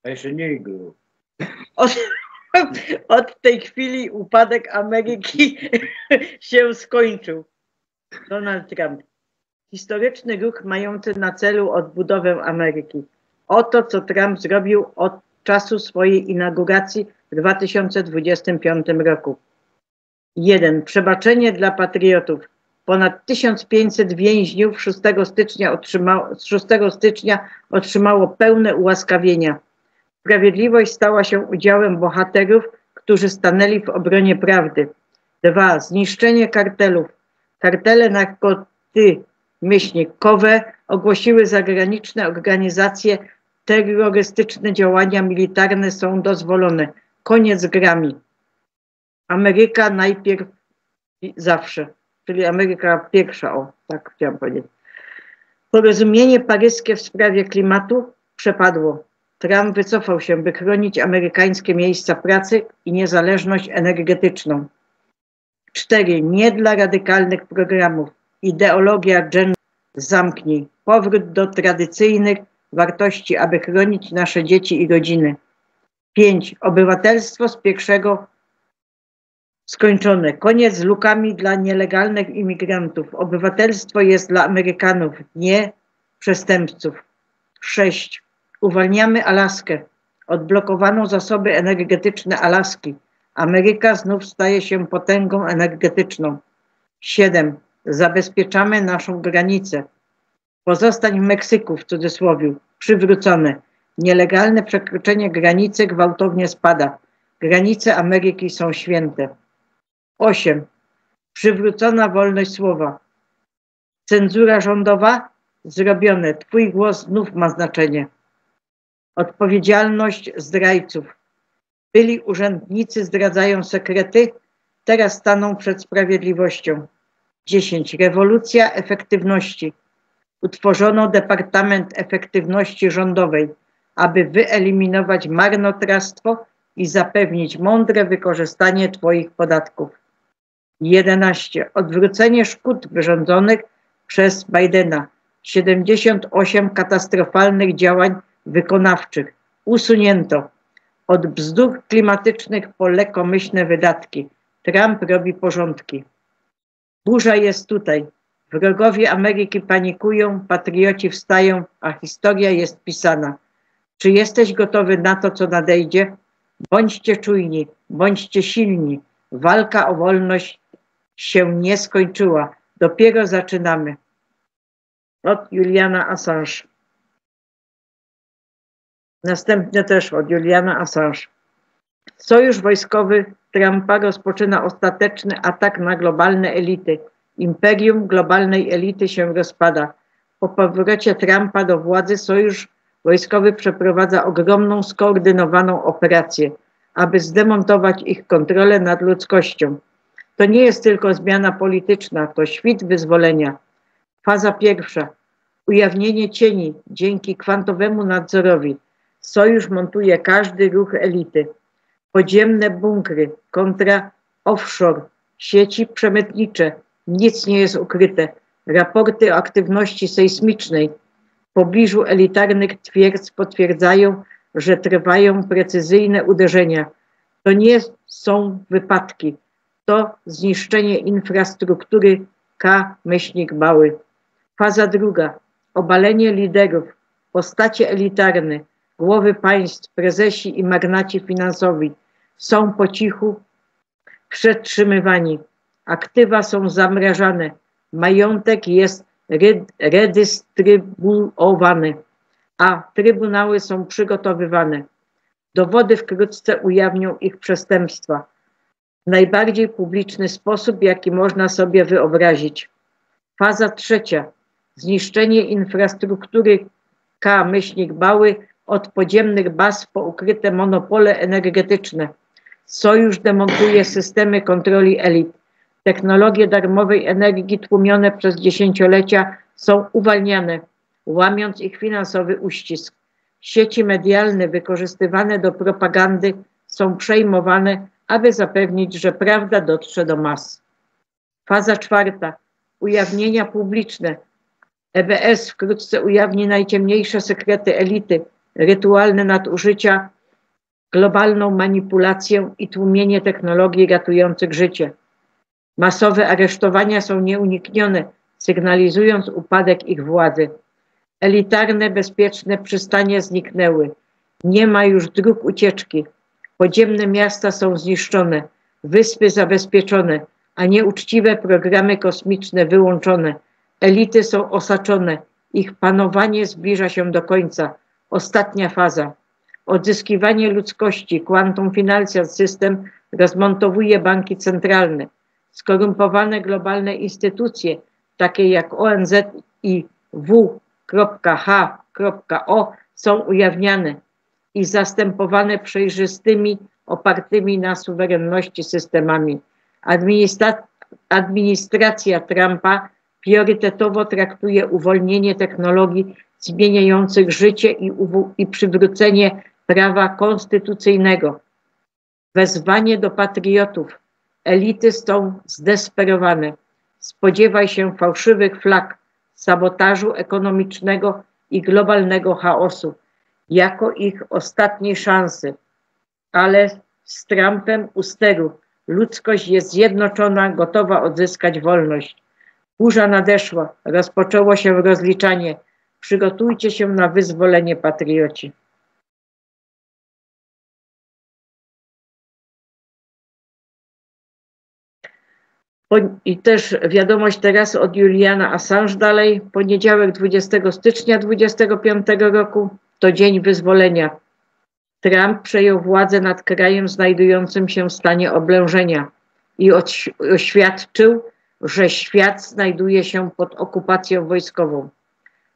A jeszcze nie było. Od tej chwili upadek Ameryki się skończył. Donald Trump. Historyczny ruch mający na celu odbudowę Ameryki. Oto, co Trump zrobił od czasu swojej inauguracji w 2025 roku. 1. Przebaczenie dla patriotów. Ponad 1500 więźniów 6 stycznia otrzymało pełne ułaskawienia. Sprawiedliwość stała się udziałem bohaterów, którzy stanęli w obronie prawdy. 2. Zniszczenie kartelów. Kartele narkotykowe ogłosiły zagraniczne organizacje terrorystyczne, działania militarne są dozwolone. Koniec grami. Ameryka najpierw i zawsze. Czyli Ameryka pierwsza, o, tak chciałam powiedzieć. Porozumienie paryskie w sprawie klimatu przepadło. Trump wycofał się, by chronić amerykańskie miejsca pracy i niezależność energetyczną. 4. Nie dla radykalnych programów. Ideologia gender zamknij. Powrót do tradycyjnych wartości, aby chronić nasze dzieci i rodziny. 5. Obywatelstwo z pierwszego skończone. Koniec z lukami dla nielegalnych imigrantów. Obywatelstwo jest dla Amerykanów, nie przestępców. 6. Uwalniamy Alaskę. Odblokowano zasoby energetyczne Alaski. Ameryka znów staje się potęgą energetyczną. 7. Zabezpieczamy naszą granicę. Pozostań w Meksyku, w cudzysłowie, przywrócone. Nielegalne przekroczenie granicy gwałtownie spada. Granice Ameryki są święte. 8. Przywrócona wolność słowa. Cenzura rządowa? Zrobione. Twój głos znów ma znaczenie. Odpowiedzialność zdrajców. Byli urzędnicy zdradzają sekrety, teraz staną przed sprawiedliwością. 10. Rewolucja efektywności. Utworzono Departament Efektywności Rządowej, aby wyeliminować marnotrawstwo i zapewnić mądre wykorzystanie Twoich podatków. 11. Odwrócenie szkód wyrządzonych przez Bidena. 78 katastrofalnych działań wykonawczych. Usunięto. Od bzdur klimatycznych po lekkomyślne wydatki. Trump robi porządki. Burza jest tutaj. Wrogowie Ameryki panikują, patrioci wstają, a historia jest pisana. Czy jesteś gotowy na to, co nadejdzie? Bądźcie czujni, bądźcie silni. Walka o wolność się nie skończyła. Dopiero zaczynamy. Od Juliana Assange. Następnie też od Juliana Assange. Sojusz wojskowy Trumpa rozpoczyna ostateczny atak na globalne elity. Imperium globalnej elity się rozpada. Po powrocie Trumpa do władzy sojusz wojskowy przeprowadza ogromną, skoordynowaną operację, aby zdemontować ich kontrolę nad ludzkością. To nie jest tylko zmiana polityczna, to świt wyzwolenia. Faza pierwsza. Ujawnienie cieni dzięki kwantowemu nadzorowi. Sojusz montuje każdy ruch elity. Podziemne bunkry kontra offshore, sieci przemytnicze. Nic nie jest ukryte. Raporty o aktywności sejsmicznej w pobliżu elitarnych twierdz potwierdzają, że trwają precyzyjne uderzenia. To nie są wypadki. To zniszczenie infrastruktury K-Bały. Faza druga. Obalenie liderów. Postacie elitarne, głowy państw, prezesi i magnaci finansowi są po cichu przetrzymywani. Aktywa są zamrażane. Majątek jest redystrybuowany, a trybunały są przygotowywane. Dowody wkrótce ujawnią ich przestępstwa w najbardziej publiczny sposób, jaki można sobie wyobrazić. Faza trzecia. Zniszczenie infrastruktury K-Bały od podziemnych baz po ukryte monopole energetyczne. Sojusz demontuje systemy kontroli elit. Technologie darmowej energii tłumione przez dziesięciolecia są uwalniane, łamiąc ich finansowy uścisk. Sieci medialne wykorzystywane do propagandy są przejmowane, aby zapewnić, że prawda dotrze do mas. Faza czwarta. Ujawnienia publiczne. EBS wkrótce ujawni najciemniejsze sekrety elity, rytualne nadużycia, globalną manipulację i tłumienie technologii ratujących życie. Masowe aresztowania są nieuniknione, sygnalizując upadek ich władzy. Elitarne, bezpieczne przystanie zniknęły. Nie ma już dróg ucieczki. Podziemne miasta są zniszczone, wyspy zabezpieczone, a nieuczciwe programy kosmiczne wyłączone. Elity są osaczone. Ich panowanie zbliża się do końca. Ostatnia faza. Odzyskiwanie ludzkości, quantum financial system rozmontowuje banki centralne. Skorumpowane globalne instytucje, takie jak ONZ i W.H.O. są ujawniane i zastępowane przejrzystymi, opartymi na suwerenności systemami. Administracja Trumpa priorytetowo traktuje uwolnienie technologii zmieniających życie i przywrócenie prawa konstytucyjnego. Wezwanie do patriotów. Elity są zdesperowane. Spodziewaj się fałszywych flag, sabotażu ekonomicznego i globalnego chaosu jako ich ostatniej szansy. Ale z Trumpem u steru ludzkość jest zjednoczona, gotowa odzyskać wolność. Burza nadeszła, rozpoczęło się rozliczanie. Przygotujcie się na wyzwolenie, patrioci. I też wiadomość teraz od Juliana Assange dalej. Poniedziałek 20 stycznia 2025 roku to dzień wyzwolenia. Trump przejął władzę nad krajem znajdującym się w stanie oblężenia i oświadczył, że świat znajduje się pod okupacją wojskową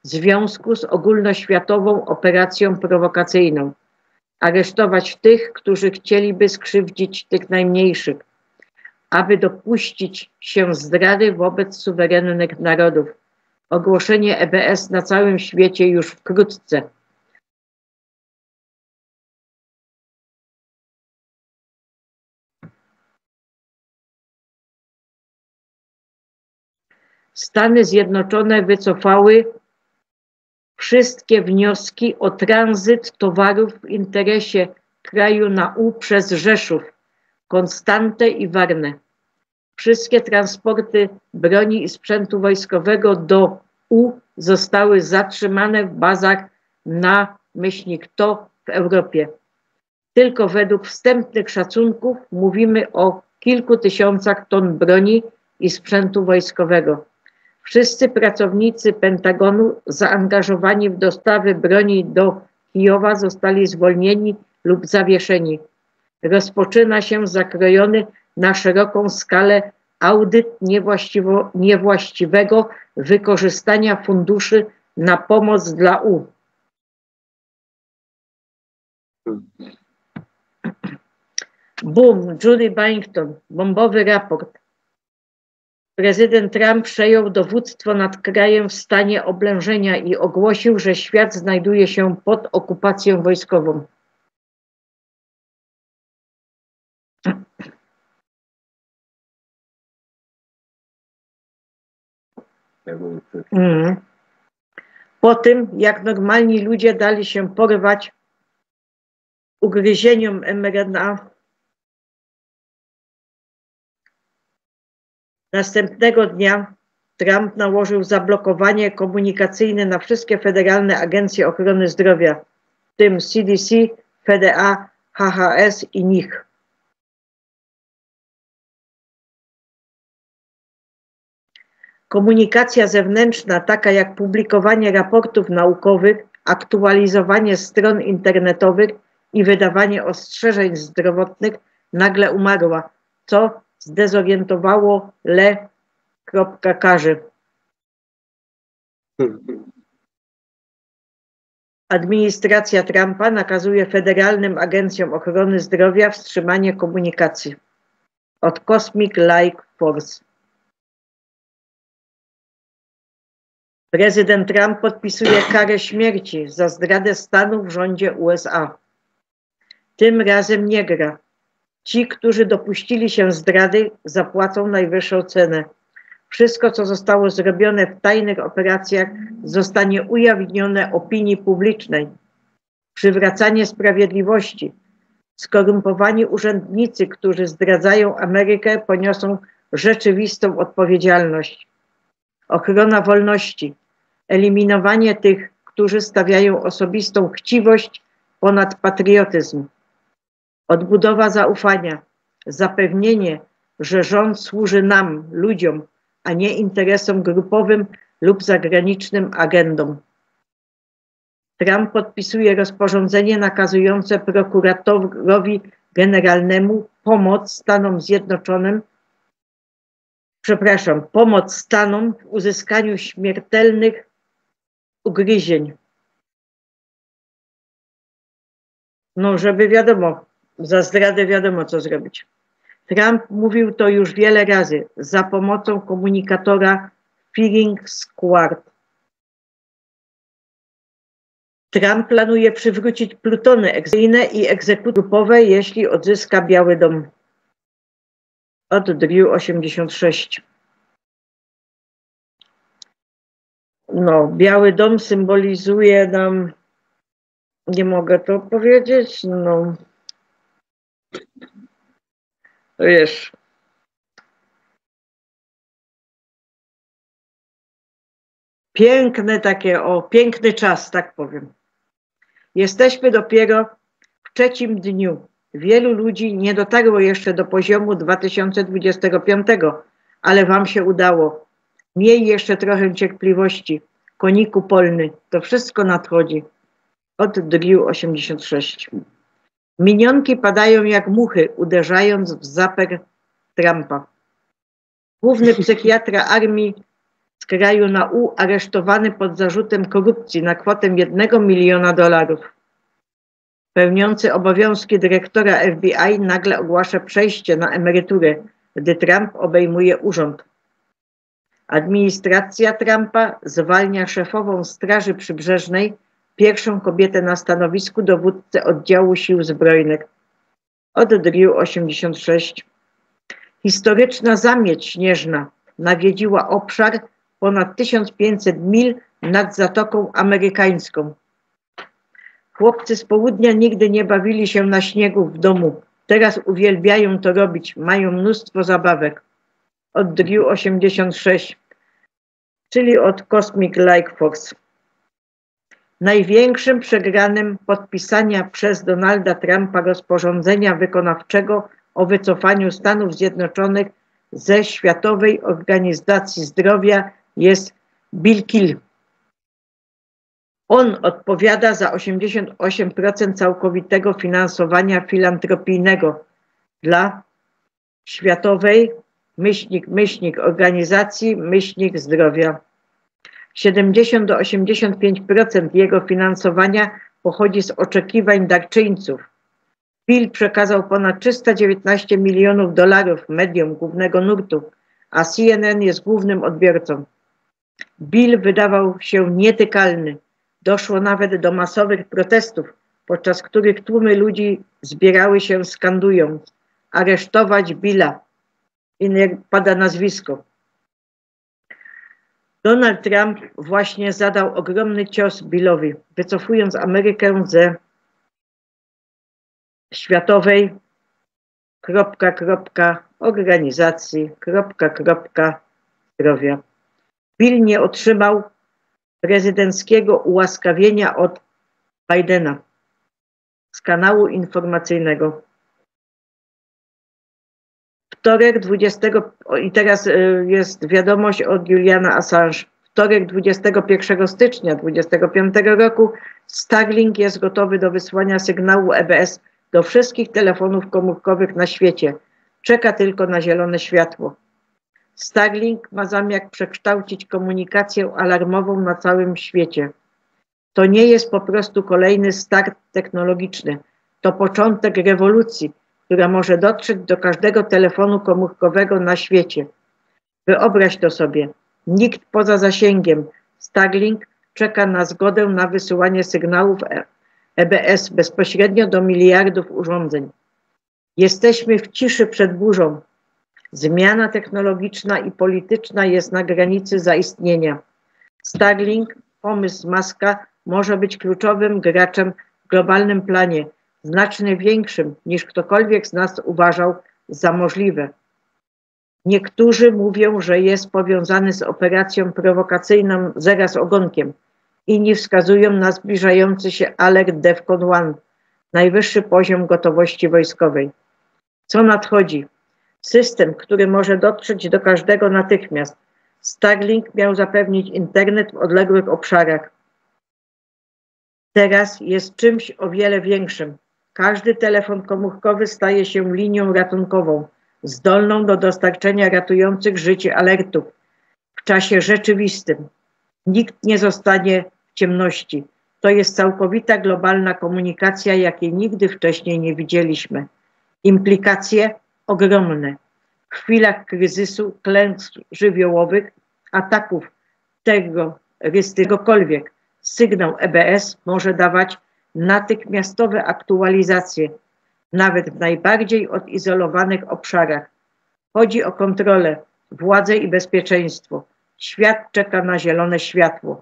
w związku z ogólnoświatową operacją prowokacyjną. Aresztować tych, którzy chcieliby skrzywdzić tych najmniejszych, aby dopuścić się zdrady wobec suwerennych narodów. Ogłoszenie EBS na całym świecie już wkrótce. Stany Zjednoczone wycofały wszystkie wnioski o tranzyt towarów w interesie kraju na U przez Rzeszów, Konstantę i Warnę. Wszystkie transporty broni i sprzętu wojskowego do U zostały zatrzymane w bazach na /to w Europie. Tylko według wstępnych szacunków mówimy o kilku tysiącach ton broni i sprzętu wojskowego. Wszyscy pracownicy Pentagonu zaangażowani w dostawy broni do Kijowa zostali zwolnieni lub zawieszeni. Rozpoczyna się zakrojony na szeroką skalę audyt niewłaściwego wykorzystania funduszy na pomoc dla U. Boom, Judy Byington, bombowy raport. Prezydent Trump przejął dowództwo nad krajem w stanie oblężenia i ogłosił, że świat znajduje się pod okupacją wojskową. Po tym, jak normalni ludzie dali się porwać ugryzieniom mRNA, następnego dnia Trump nałożył zablokowanie komunikacyjne na wszystkie federalne agencje ochrony zdrowia, w tym CDC, FDA, HHS i NIH. Komunikacja zewnętrzna, taka jak publikowanie raportów naukowych, aktualizowanie stron internetowych i wydawanie ostrzeżeń zdrowotnych, nagle umarła, co zdezorientowało le.karzy. Administracja Trumpa nakazuje federalnym agencjom ochrony zdrowia wstrzymanie komunikacji od Cosmic Life Force. Prezydent Trump podpisuje karę śmierci za zdradę stanu w rządzie USA. Tym razem nie gra. Ci, którzy dopuścili się zdrady, zapłacą najwyższą cenę. Wszystko, co zostało zrobione w tajnych operacjach, zostanie ujawnione opinii publicznej. przywracanie sprawiedliwości. Skorumpowani urzędnicy, którzy zdradzają Amerykę, poniosą rzeczywistą odpowiedzialność. Ochrona wolności, eliminowanie tych, którzy stawiają osobistą chciwość ponad patriotyzm. Odbudowa zaufania, zapewnienie, że rząd służy nam, ludziom, a nie interesom grupowym lub zagranicznym agendom. Trump podpisuje rozporządzenie nakazujące prokuratorowi generalnemu pomoc Stanom w uzyskaniu śmiertelnych ugryzień. No, żeby wiadomo, za zdradę wiadomo, co zrobić. Trump mówił to już wiele razy za pomocą komunikatora Firing Squad. Trump planuje przywrócić plutony egzekucyjne i egzekucje grupowe, jeśli odzyska Biały Dom. Od Drew 86. No, Biały Dom symbolizuje nam, nie mogę to powiedzieć, no, wiesz, piękne takie, piękny czas, tak powiem. Jesteśmy dopiero w trzecim dniu. Wielu ludzi nie dotarło jeszcze do poziomu 2025, ale wam się udało. Miej jeszcze trochę cierpliwości. Koniku polny, to wszystko nadchodzi. Od Drew 86. Minionki padają jak muchy, uderzając w zaper Trumpa. Główny psychiatra armii z kraju na U aresztowany pod zarzutem korupcji na kwotę $1 miliona. Pełniący obowiązki dyrektora FBI nagle ogłasza przejście na emeryturę, gdy Trump obejmuje urząd. Administracja Trumpa zwalnia szefową Straży Przybrzeżnej, pierwszą kobietę na stanowisku dowódcy oddziału sił zbrojnych. Od Drew 86. Historyczna zamieć śnieżna nawiedziła obszar ponad 1500 mil nad Zatoką Amerykańską. Chłopcy z południa nigdy nie bawili się na śniegu w domu. Teraz uwielbiają to robić. Mają mnóstwo zabawek. Od Drew 86, czyli od Cosmic Like Force. Największym przegranym podpisania przez Donalda Trumpa rozporządzenia wykonawczego o wycofaniu Stanów Zjednoczonych ze Światowej Organizacji Zdrowia jest Bill Kill. On odpowiada za 88% całkowitego finansowania filantropijnego dla Światowej Organizacji Zdrowia. 70 do 85% jego finansowania pochodzi z oczekiwań darczyńców. Bill przekazał ponad $319 milionów mediom głównego nurtu, a CNN jest głównym odbiorcą. Bill wydawał się nietykalny. Doszło nawet do masowych protestów, podczas których tłumy ludzi zbierały się skandując: aresztować Billa. I nie pada nazwisko. Donald Trump właśnie zadał ogromny cios Billowi, wycofując Amerykę ze Światowej Organizacji Zdrowia. Bill nie otrzymał prezydenckiego ułaskawienia od Bidena z kanału informacyjnego. Wtorek 20, i teraz jest wiadomość od Juliana Assange. Wtorek 21 stycznia 2025 roku Starlink jest gotowy do wysłania sygnału EBS do wszystkich telefonów komórkowych na świecie. Czeka tylko na zielone światło. Starlink ma zamiar przekształcić komunikację alarmową na całym świecie. To nie jest po prostu kolejny start technologiczny. To początek rewolucji, która może dotrzeć do każdego telefonu komórkowego na świecie. Wyobraź to sobie. Nikt poza zasięgiem. Starlink czeka na zgodę na wysyłanie sygnałów EBS bezpośrednio do miliardów urządzeń. Jesteśmy w ciszy przed burzą. Zmiana technologiczna i polityczna jest na granicy zaistnienia. Starlink, pomysł Muska, może być kluczowym graczem w globalnym planie, znacznie większym niż ktokolwiek z nas uważał za możliwe. Niektórzy mówią, że jest powiązany z operacją prowokacyjną Zera z ogonkiem. Inni wskazują na zbliżający się alert DEFCON 1, najwyższy poziom gotowości wojskowej. Co nadchodzi? System, który może dotrzeć do każdego natychmiast. Starlink miał zapewnić internet w odległych obszarach. Teraz jest czymś o wiele większym. Każdy telefon komórkowy staje się linią ratunkową, zdolną do dostarczenia ratujących życie alertów w czasie rzeczywistym. Nikt nie zostanie w ciemności. To jest całkowita globalna komunikacja, jakiej nigdy wcześniej nie widzieliśmy. Implikacje ogromne. W chwilach kryzysu, klęsk żywiołowych, ataków terrorystycznych, sygnał EBS może dawać natychmiastowe aktualizacje, nawet w najbardziej odizolowanych obszarach. Chodzi o kontrolę, władzę i bezpieczeństwo. Świat czeka na zielone światło.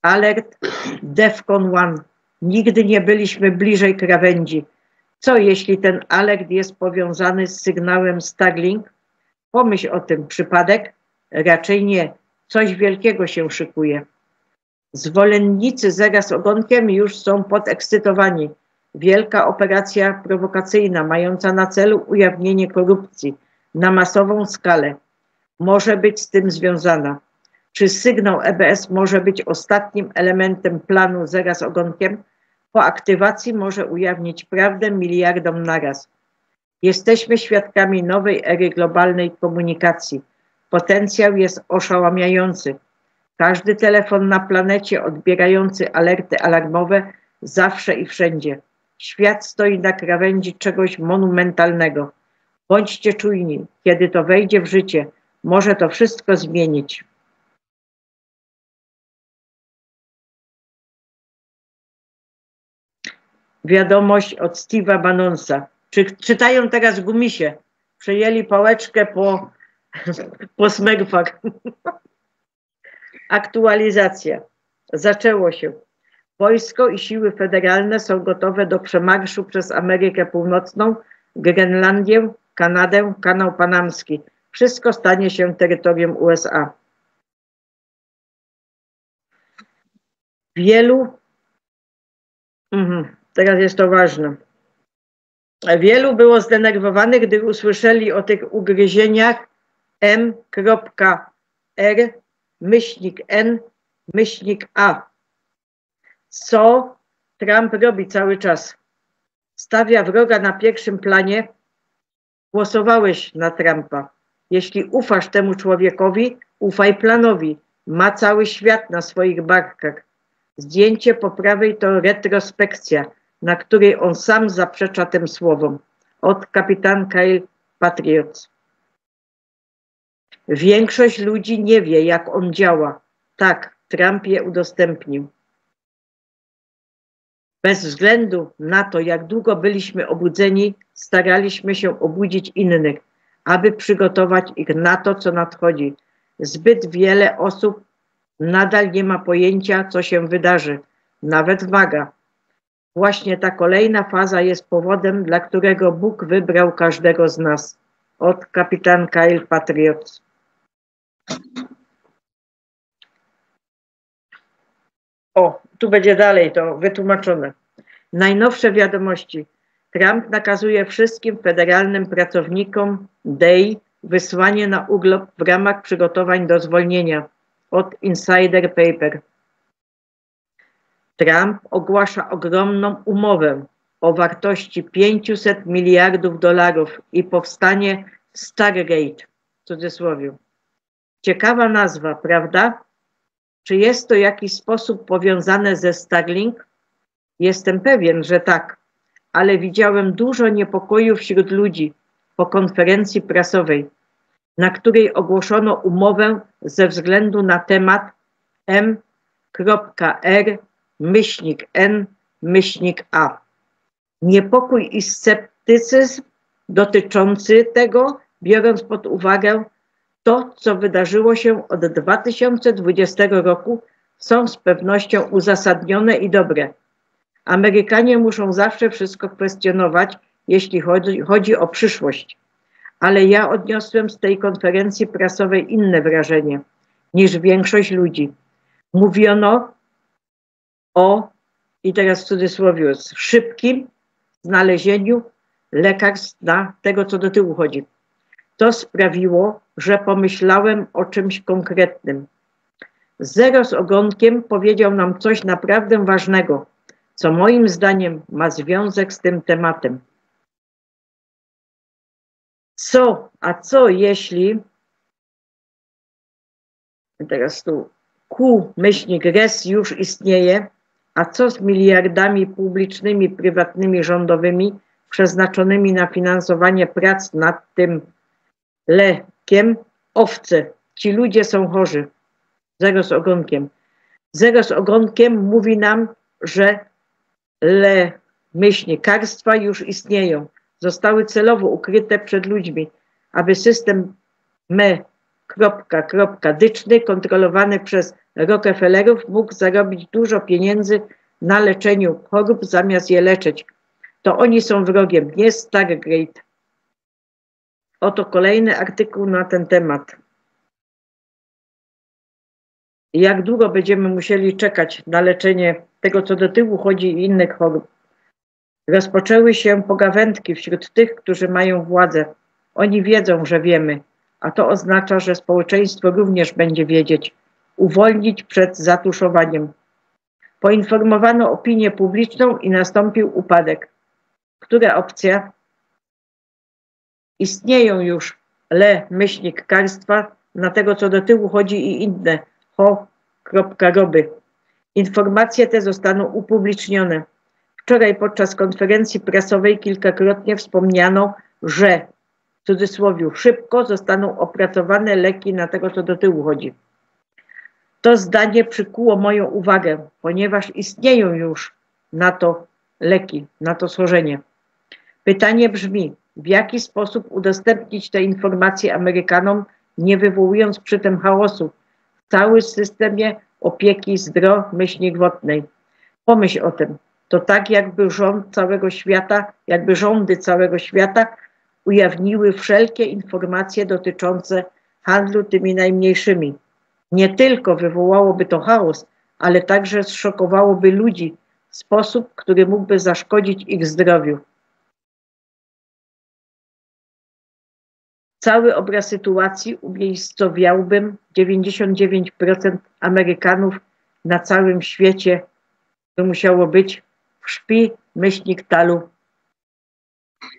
Alert DEFCON 1. Nigdy nie byliśmy bliżej krawędzi. Co jeśli ten alert jest powiązany z sygnałem Starlink? Pomyśl o tym. Przypadek? Raczej nie. Coś wielkiego się szykuje. Zwolennicy Zera z ogonkiem już są podekscytowani. Wielka operacja prowokacyjna mająca na celu ujawnienie korupcji na masową skalę może być z tym związana. Czy sygnał EBS może być ostatnim elementem planu Zera z ogonkiem? Po aktywacji może ujawnić prawdę miliardom naraz. Jesteśmy świadkami nowej ery globalnej komunikacji. Potencjał jest oszałamiający. Każdy telefon na planecie odbierający alerty alarmowe zawsze i wszędzie. Świat stoi na krawędzi czegoś monumentalnego. Bądźcie czujni, kiedy to wejdzie w życie, może to wszystko zmienić. Wiadomość od Steve'a Bannonsa. Czytają teraz gumisie. Przejęli pałeczkę po smegfach. Aktualizacja. Zaczęło się. Wojsko i siły federalne są gotowe do przemarszu przez Amerykę Północną, Grenlandię, Kanadę, Kanał Panamski. Wszystko stanie się terytorium USA. Teraz jest to ważne. Wielu było zdenerwowanych, gdy usłyszeli o tych ugryzieniach M.R-N-A. Co Trump robi cały czas? Stawia wroga na pierwszym planie. Głosowałeś na Trumpa. Jeśli ufasz temu człowiekowi, ufaj planowi. Ma cały świat na swoich barkach. Zdjęcie po prawej to retrospekcja, na której on sam zaprzecza tym słowom. Od kapitan Kyle Patriots. Większość ludzi nie wie, jak on działa. Tak, Trump je udostępnił. Bez względu na to, jak długo byliśmy obudzeni, staraliśmy się obudzić innych, aby przygotować ich na to, co nadchodzi. Zbyt wiele osób nadal nie ma pojęcia, co się wydarzy, nawet waga. Właśnie ta kolejna faza jest powodem, dla którego Bóg wybrał każdego z nas. Od kapitan Kyle Patriots. O, tu będzie dalej to wytłumaczone. Najnowsze wiadomości. Trump nakazuje wszystkim federalnym pracownikom DEI wysłanie na urlop w ramach przygotowań do zwolnienia. Od Insider Paper. Trump ogłasza ogromną umowę o wartości 500 miliardów dolarów i powstanie Stargate, w cudzysłowie. Ciekawa nazwa, prawda? Czy jest to w jakiś sposób powiązane ze Starlink? Jestem pewien, że tak, ale widziałem dużo niepokoju wśród ludzi po konferencji prasowej, na której ogłoszono umowę ze względu na temat M.R-N-A. Niepokój i sceptycyzm dotyczący tego, biorąc pod uwagę to, co wydarzyło się od 2020 roku, są z pewnością uzasadnione i dobre. Amerykanie muszą zawsze wszystko kwestionować, jeśli chodzi o przyszłość. Ale ja odniosłem z tej konferencji prasowej inne wrażenie niż większość ludzi. Mówiono o, i teraz w cudzysłowie, szybkim znalezieniu lekarstw na tego, co do tyłu chodzi. To sprawiło, że pomyślałem o czymś konkretnym. Zero z ogonkiem powiedział nam coś naprawdę ważnego, co moim zdaniem ma związek z tym tematem. Co jeśli, teraz tu Q-res już istnieje, a co z miliardami publicznymi, prywatnymi, rządowymi przeznaczonymi na finansowanie prac nad tym lekiem? Owce, ci ludzie są chorzy. Zero z ogonkiem. Zero z ogonkiem mówi nam, że lekarstwa już istnieją. Zostały celowo ukryte przed ludźmi, aby system dyczny kontrolowany przez Rockefellerów mógł zarobić dużo pieniędzy na leczeniu chorób zamiast je leczyć. To oni są wrogiem, nie Stargate. Oto kolejny artykuł na ten temat. Jak długo będziemy musieli czekać na leczenie tego, co do tyłu chodzi i innych chorób? Rozpoczęły się pogawędki wśród tych, którzy mają władzę. Oni wiedzą, że wiemy, a to oznacza, że społeczeństwo również będzie wiedzieć. Uwolnić przed zatuszowaniem. Poinformowano opinię publiczną i nastąpił upadek. Która opcja? Istnieją już lekarstwa na tego, co do tyłu chodzi i inne roby. Informacje te zostaną upublicznione. Wczoraj podczas konferencji prasowej kilkakrotnie wspomniano, że w cudzysłowie szybko zostaną opracowane leki na tego, co do tyłu chodzi. To zdanie przykuło moją uwagę, ponieważ istnieją już na to leki, na to schorzenie. Pytanie brzmi, w jaki sposób udostępnić te informacje Amerykanom, nie wywołując przy tym chaosu w całym systemie opieki zdrowotnej. Pomyśl o tym. To tak, jakby rządy całego świata ujawniły wszelkie informacje dotyczące handlu tymi najmniejszymi. Nie tylko wywołałoby to chaos, ale także zszokowałoby ludzi w sposób, który mógłby zaszkodzić ich zdrowiu. Cały obraz sytuacji umiejscowiałbym 99% Amerykanów na całym świecie, to musiało być w szpi-talu.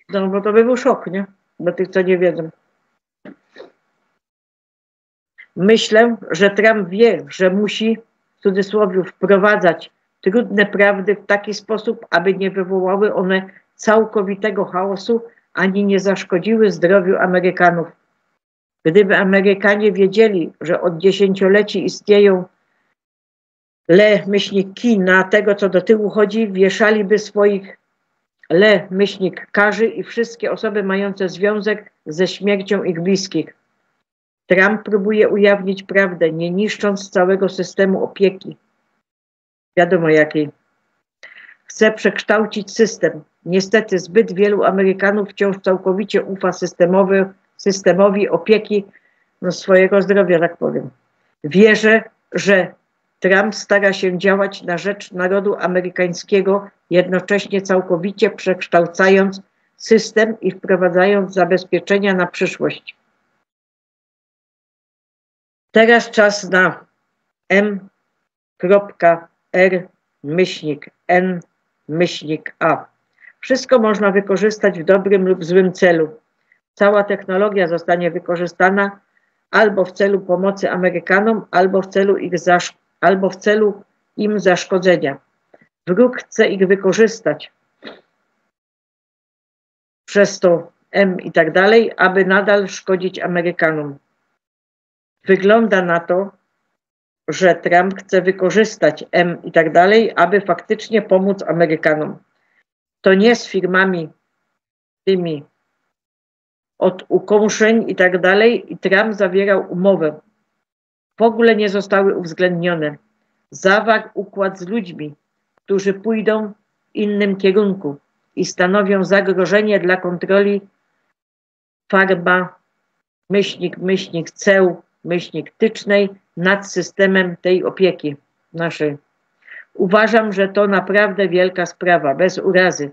No bo to by był szok, nie? Dla tych, co nie wiedzą. Myślę, że Trump wie, że musi w cudzysłowie wprowadzać trudne prawdy w taki sposób, aby nie wywołały one całkowitego chaosu, ani nie zaszkodziły zdrowiu Amerykanów. Gdyby Amerykanie wiedzieli, że od dziesięcioleci istnieją le-ki na tego, co do tyłu chodzi, wieszaliby swoich le-karzy i wszystkie osoby mające związek ze śmiercią ich bliskich. Trump próbuje ujawnić prawdę, nie niszcząc całego systemu opieki. Wiadomo jakiej. Chce przekształcić system. Niestety zbyt wielu Amerykanów wciąż całkowicie ufa systemowi opieki swojego zdrowia, tak powiem. Wierzę, że Trump stara się działać na rzecz narodu amerykańskiego, jednocześnie całkowicie przekształcając system i wprowadzając zabezpieczenia na przyszłość. Teraz czas na M.R-N-A. Wszystko można wykorzystać w dobrym lub złym celu. Cała technologia zostanie wykorzystana albo w celu pomocy Amerykanom, albo w celu im zaszkodzenia. Wróg chce ich wykorzystać przez to M i tak dalej, aby nadal szkodzić Amerykanom. Wygląda na to, że Trump chce wykorzystać M i tak dalej, aby faktycznie pomóc Amerykanom. To nie z firmami tymi od ukąszeń i tak dalej i Trump zawierał umowę. W ogóle nie zostały uwzględnione. Zawarł układ z ludźmi, którzy pójdą innym kierunku i stanowią zagrożenie dla kontroli ceł-tycznej nad systemem tej opieki naszej. Uważam, że to naprawdę wielka sprawa, bez urazy.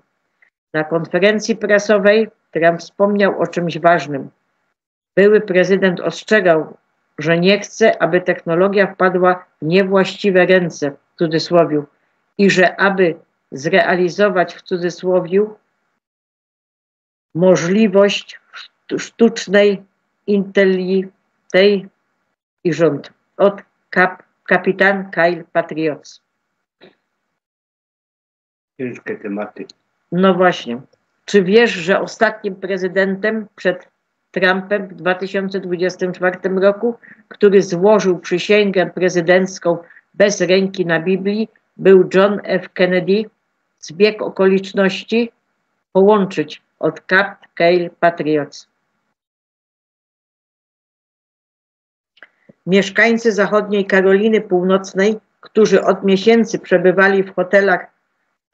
Na konferencji prasowej Trump wspomniał o czymś ważnym. Były prezydent ostrzegał, że nie chce, aby technologia wpadła w niewłaściwe ręce, w cudzysłowie, i że aby zrealizować w cudzysłowie możliwość sztucznej inteligencji i rząd. Od kapitan Kyle Patriots. Ciężkie tematy. No właśnie. Czy wiesz, że ostatnim prezydentem przed Trumpem w 2024 roku, który złożył przysięgę prezydencką bez ręki na Biblii, był John F. Kennedy? Zbieg okoliczności połączyć od Kyle Patriots. Mieszkańcy zachodniej Karoliny Północnej, którzy od miesięcy przebywali w hotelach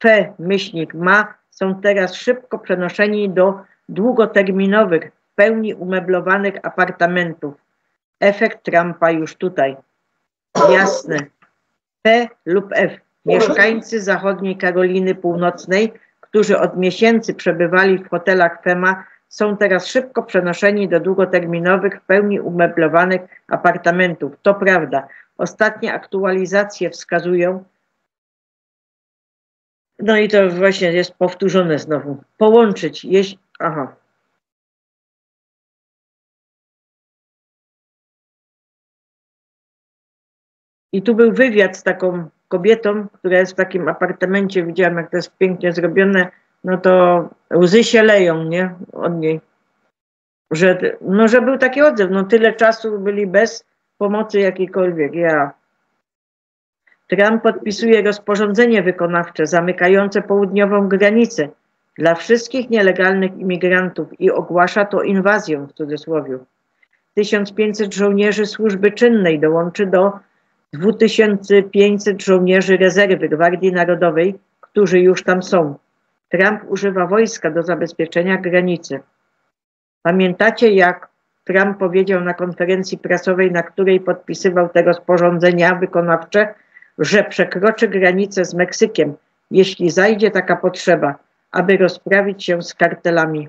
Fe-Ma, są teraz szybko przenoszeni do długoterminowych, w pełni umeblowanych apartamentów. Efekt Trumpa już tutaj. Jasne. P lub F. Mieszkańcy zachodniej Karoliny Północnej, którzy od miesięcy przebywali w hotelach Fe-Ma, są teraz szybko przenoszeni do długoterminowych, w pełni umeblowanych apartamentów. To prawda. Ostatnie aktualizacje wskazują, no i to właśnie jest powtórzone znowu. Połączyć, jeśli... Aha. I tu był wywiad z taką kobietą, która jest w takim apartamencie. Widziałam, jak to jest pięknie zrobione. No to łzy się leją, nie? Od niej. Że był taki odzew. No tyle czasu byli bez pomocy jakiejkolwiek. Trump podpisuje rozporządzenie wykonawcze zamykające południową granicę dla wszystkich nielegalnych imigrantów i ogłasza to inwazją, w cudzysłowie. 1500 żołnierzy służby czynnej dołączy do 2500 żołnierzy rezerwy Gwardii Narodowej, którzy już tam są. Trump używa wojska do zabezpieczenia granicy. Pamiętacie, jak Trump powiedział na konferencji prasowej, na której podpisywał te rozporządzenia wykonawcze, że przekroczy granicę z Meksykiem, jeśli zajdzie taka potrzeba, aby rozprawić się z kartelami.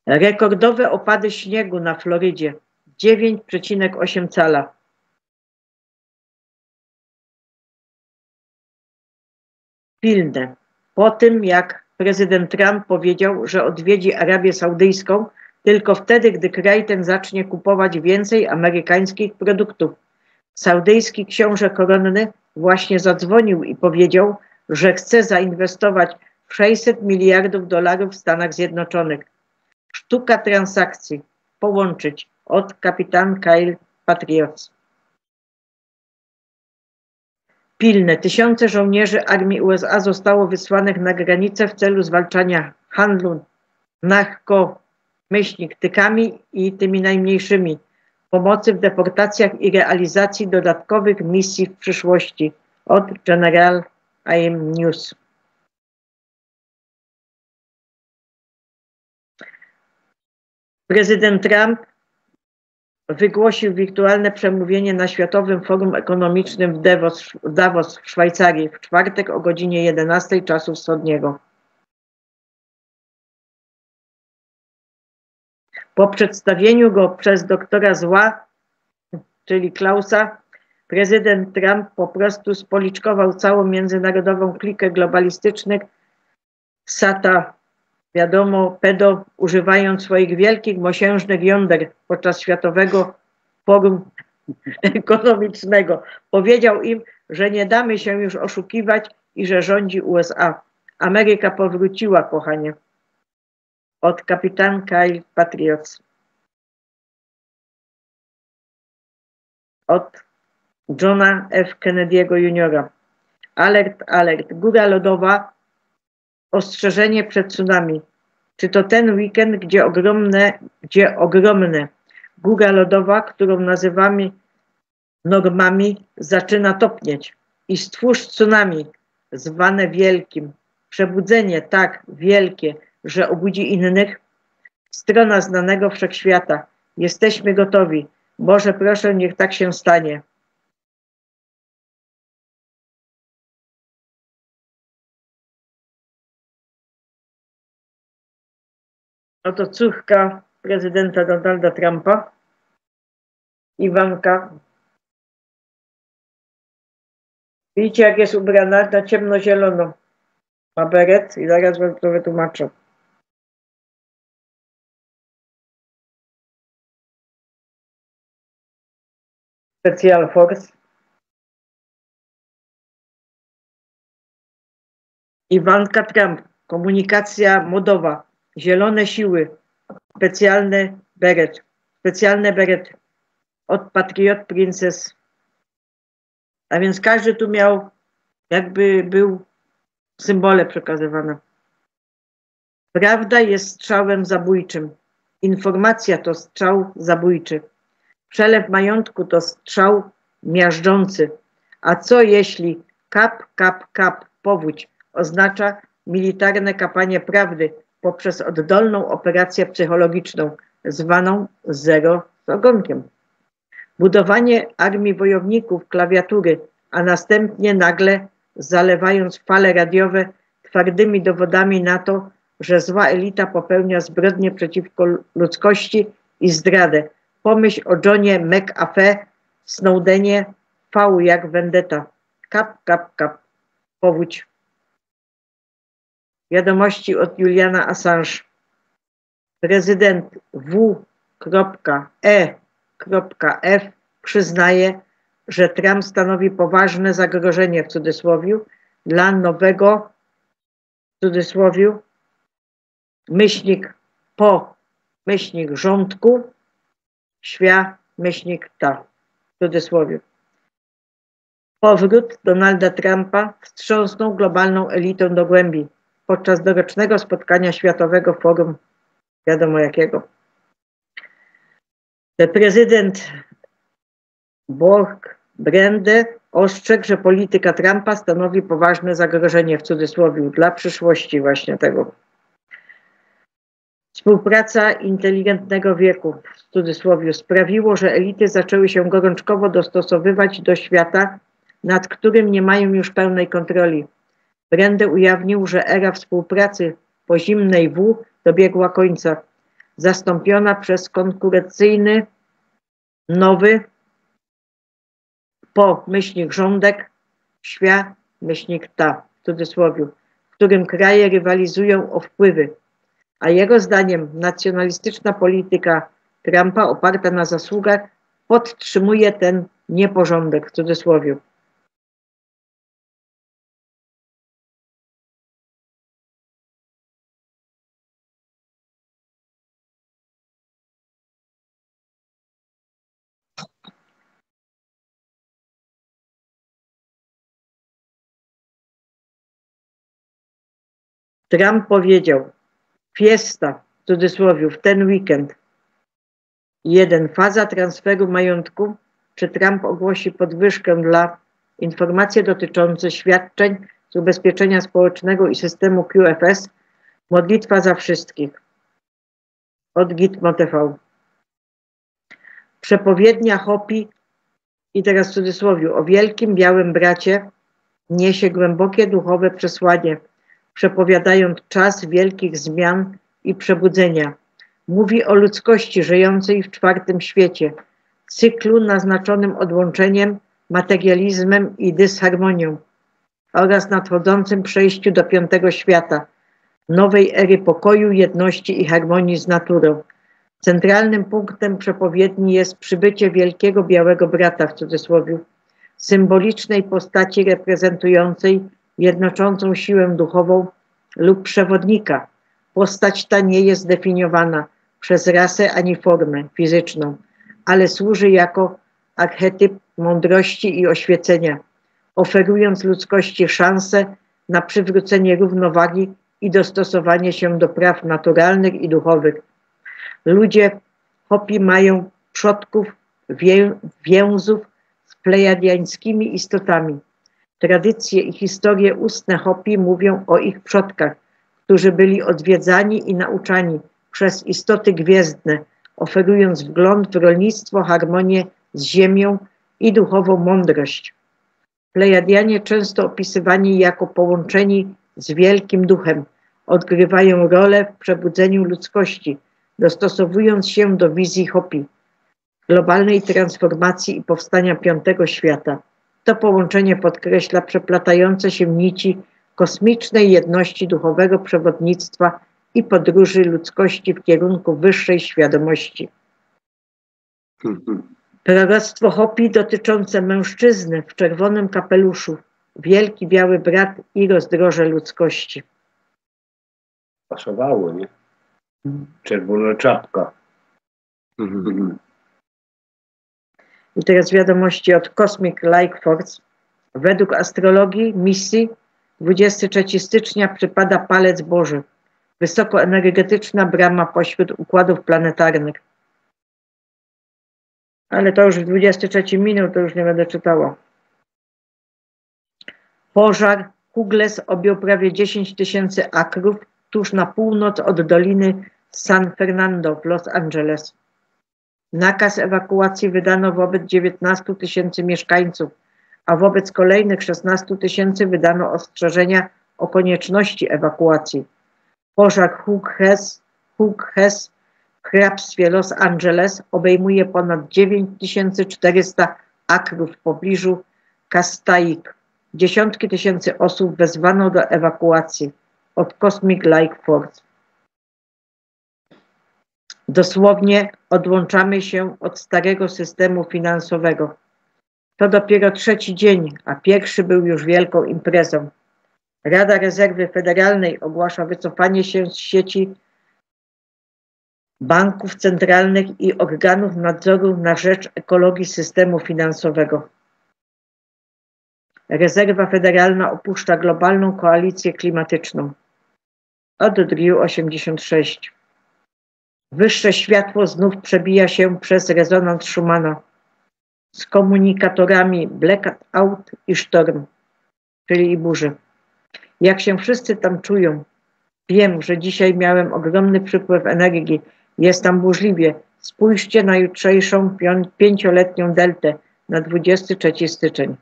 Rekordowe opady śniegu na Florydzie. 9,8 cala. Pilne. Po tym, jak prezydent Trump powiedział, że odwiedzi Arabię Saudyjską tylko wtedy, gdy kraj ten zacznie kupować więcej amerykańskich produktów. Saudyjski książę koronny właśnie zadzwonił i powiedział, że chce zainwestować 600 miliardów dolarów w Stanach Zjednoczonych. Sztuka transakcji. Połączyć. Od kapitan Kyle Patriots. Pilne. Tysiące żołnierzy armii USA zostało wysłanych na granicę w celu zwalczania handlu narkotykami i tymi najmniejszymi, pomocy w deportacjach i realizacji dodatkowych misji w przyszłości. Od General IM News. Prezydent Trump wygłosił wirtualne przemówienie na Światowym Forum Ekonomicznym w Davos w Szwajcarii w czwartek o godzinie 11 czasu wschodniego. Po przedstawieniu go przez doktora zła, czyli Klausa, prezydent Trump po prostu spoliczkował całą międzynarodową klikę globalistycznych pedo, używając swoich wielkich, mosiężnych jąder podczas Światowego Forum Ekonomicznego. Powiedział im, że nie damy się już oszukiwać i że rządzi USA. Ameryka powróciła, kochanie. Od kapitan Kyle Patriots. Od Johna F. Kennedy'ego Jr. Alert, alert. Góra lodowa. Ostrzeżenie przed tsunami. Czy to ten weekend, gdzie ogromne góra lodowa, którą nazywamy normami zaczyna topnieć i stwórz tsunami, zwane wielkim. Przebudzenie tak wielkie, że obudzi innych. Strona znanego wszechświata. Jesteśmy gotowi. Boże, proszę, niech tak się stanie. Oto córka prezydenta Donalda Trumpa, Iwanka. Widzicie, jak jest ubrana na ciemnozielono. Ma beret i zaraz wam to wytłumaczę. Special Force. Iwanka Trump. Komunikacja modowa. Zielone siły. Specjalne beret. Specjalne berety. Od Patriot Princess. A więc każdy tu miał, jakby był symbole przekazywane. Prawda jest strzałem zabójczym. Informacja to strzał zabójczy. Przelew majątku to strzał miażdżący. A co jeśli kap, kap, kap, powódź oznacza militarne kapanie prawdy poprzez oddolną operację psychologiczną zwaną zero z ogonkiem? Budowanie armii wojowników klawiatury, a następnie nagle zalewając fale radiowe twardymi dowodami na to, że zła elita popełnia zbrodnie przeciwko ludzkości i zdradę. Pomyśl o Johnie McAfee, Snowdenie, V jak Vendetta. Kap, kap, kap. Powódź. Wiadomości od Juliana Assange. Prezydent W.E.F. przyznaje, że Trump stanowi poważne zagrożenie w cudzysłowiu dla nowego w cudzysłowiu myślnik po myślnik rządku myślnik ta w cudzysłowiu. Powrót Donalda Trumpa wstrząsnął globalną elitą do głębi podczas dorocznego spotkania Światowego Forum, wiadomo jakiego. Prezydent Borg-Brende ostrzegł, że polityka Trumpa stanowi poważne zagrożenie w cudzysłowie dla przyszłości właśnie tego. Współpraca inteligentnego wieku w cudzysłowie sprawiło, że elity zaczęły się gorączkowo dostosowywać do świata, nad którym nie mają już pełnej kontroli. Brende ujawnił, że era współpracy po zimnej W dobiegła końca, zastąpiona przez konkurencyjny nowy po myślnik rządek myślnik ta w cudzysłowie, w którym kraje rywalizują o wpływy. A jego zdaniem nacjonalistyczna polityka Trumpa oparta na zasługach podtrzymuje ten nieporządek w cudzysłowie. Trump powiedział: fiesta, w cudzysłowie, w ten weekend. 1. Faza transferu majątku. Czy Trump ogłosi podwyżkę dla informacji dotyczących świadczeń z ubezpieczenia społecznego i systemu QFS? Modlitwa za wszystkich. Od Gitmo TV. Przepowiednia Hopi, i teraz w cudzysłowie, o wielkim białym bracie niesie głębokie duchowe przesłanie, przepowiadając czas wielkich zmian i przebudzenia. Mówi o ludzkości żyjącej w czwartym świecie, cyklu naznaczonym odłączeniem, materializmem i dysharmonią oraz nadchodzącym przejściu do piątego świata, nowej ery pokoju, jedności i harmonii z naturą. Centralnym punktem przepowiedni jest przybycie wielkiego białego brata, w cudzysłowie, symbolicznej postaci reprezentującej jednoczącą siłę duchową lub przewodnika. Postać ta nie jest zdefiniowana przez rasę ani formę fizyczną, ale służy jako archetyp mądrości i oświecenia, oferując ludzkości szansę na przywrócenie równowagi i dostosowanie się do praw naturalnych i duchowych. Ludzie Hopi mają przodków więzów z plejadiańskimi istotami. Tradycje i historie ustne Hopi mówią o ich przodkach, którzy byli odwiedzani i nauczani przez istoty gwiezdne, oferując wgląd w rolnictwo, harmonię z ziemią i duchową mądrość. Plejadianie, często opisywani jako połączeni z Wielkim Duchem, odgrywają rolę w przebudzeniu ludzkości, dostosowując się do wizji Hopi, globalnej transformacji i powstania piątego świata. To połączenie podkreśla przeplatające się nici kosmicznej jedności duchowego przewodnictwa i podróży ludzkości w kierunku wyższej świadomości. Proroctwo Hopi dotyczące mężczyzny w czerwonym kapeluszu, wielki biały brat i rozdroże ludzkości. Pasowało, nie? Czerwona czapka. I teraz wiadomości od Cosmic Light Force. Według astrologii misji 23 stycznia przypada Palec Boży, wysokoenergetyczna brama pośród układów planetarnych. Ale to już w 23 minut, to już nie będę czytała. Pożar Hugles objął prawie 10 000 akrów tuż na północ od doliny San Fernando w Los Angeles. Nakaz ewakuacji wydano wobec 19 000 mieszkańców, a wobec kolejnych 16 000 wydano ostrzeżenia o konieczności ewakuacji. Pożar Hugh Hess w hrabstwie Los Angeles obejmuje ponad 9400 akrów w pobliżu Castaic. Dziesiątki tysięcy osób wezwano do ewakuacji od Cosmic Light Force. Dosłownie odłączamy się od starego systemu finansowego. To dopiero trzeci dzień, a pierwszy był już wielką imprezą. Rada Rezerwy Federalnej ogłasza wycofanie się z sieci banków centralnych i organów nadzoru na rzecz ekologii systemu finansowego. Rezerwa Federalna opuszcza globalną koalicję klimatyczną. Od Drew 86. Wyższe światło znów przebija się przez rezonans Schumana z komunikatorami blackout i sztorm, czyli i burzy. Jak się wszyscy tam czują? Wiem, że dzisiaj miałem ogromny przypływ energii. Jest tam burzliwie. Spójrzcie na jutrzejszą 5-letnią deltę na 23 styczeń.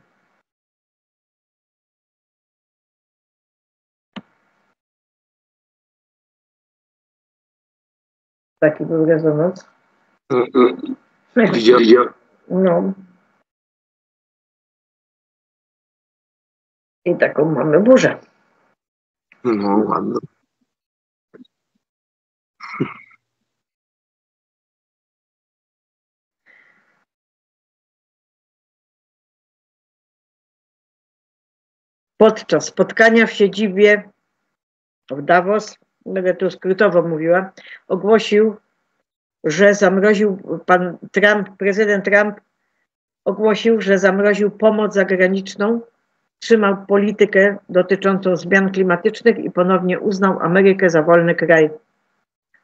Taki był rezonans. Widział. No. I taką mamy burzę. No, ładno. Podczas spotkania w siedzibie w Davos, będę tu skrótowo mówiła, ogłosił, że zamroził prezydent Trump ogłosił, że zamroził pomoc zagraniczną, trzymał politykę dotyczącą zmian klimatycznych i ponownie uznał Amerykę za wolny kraj.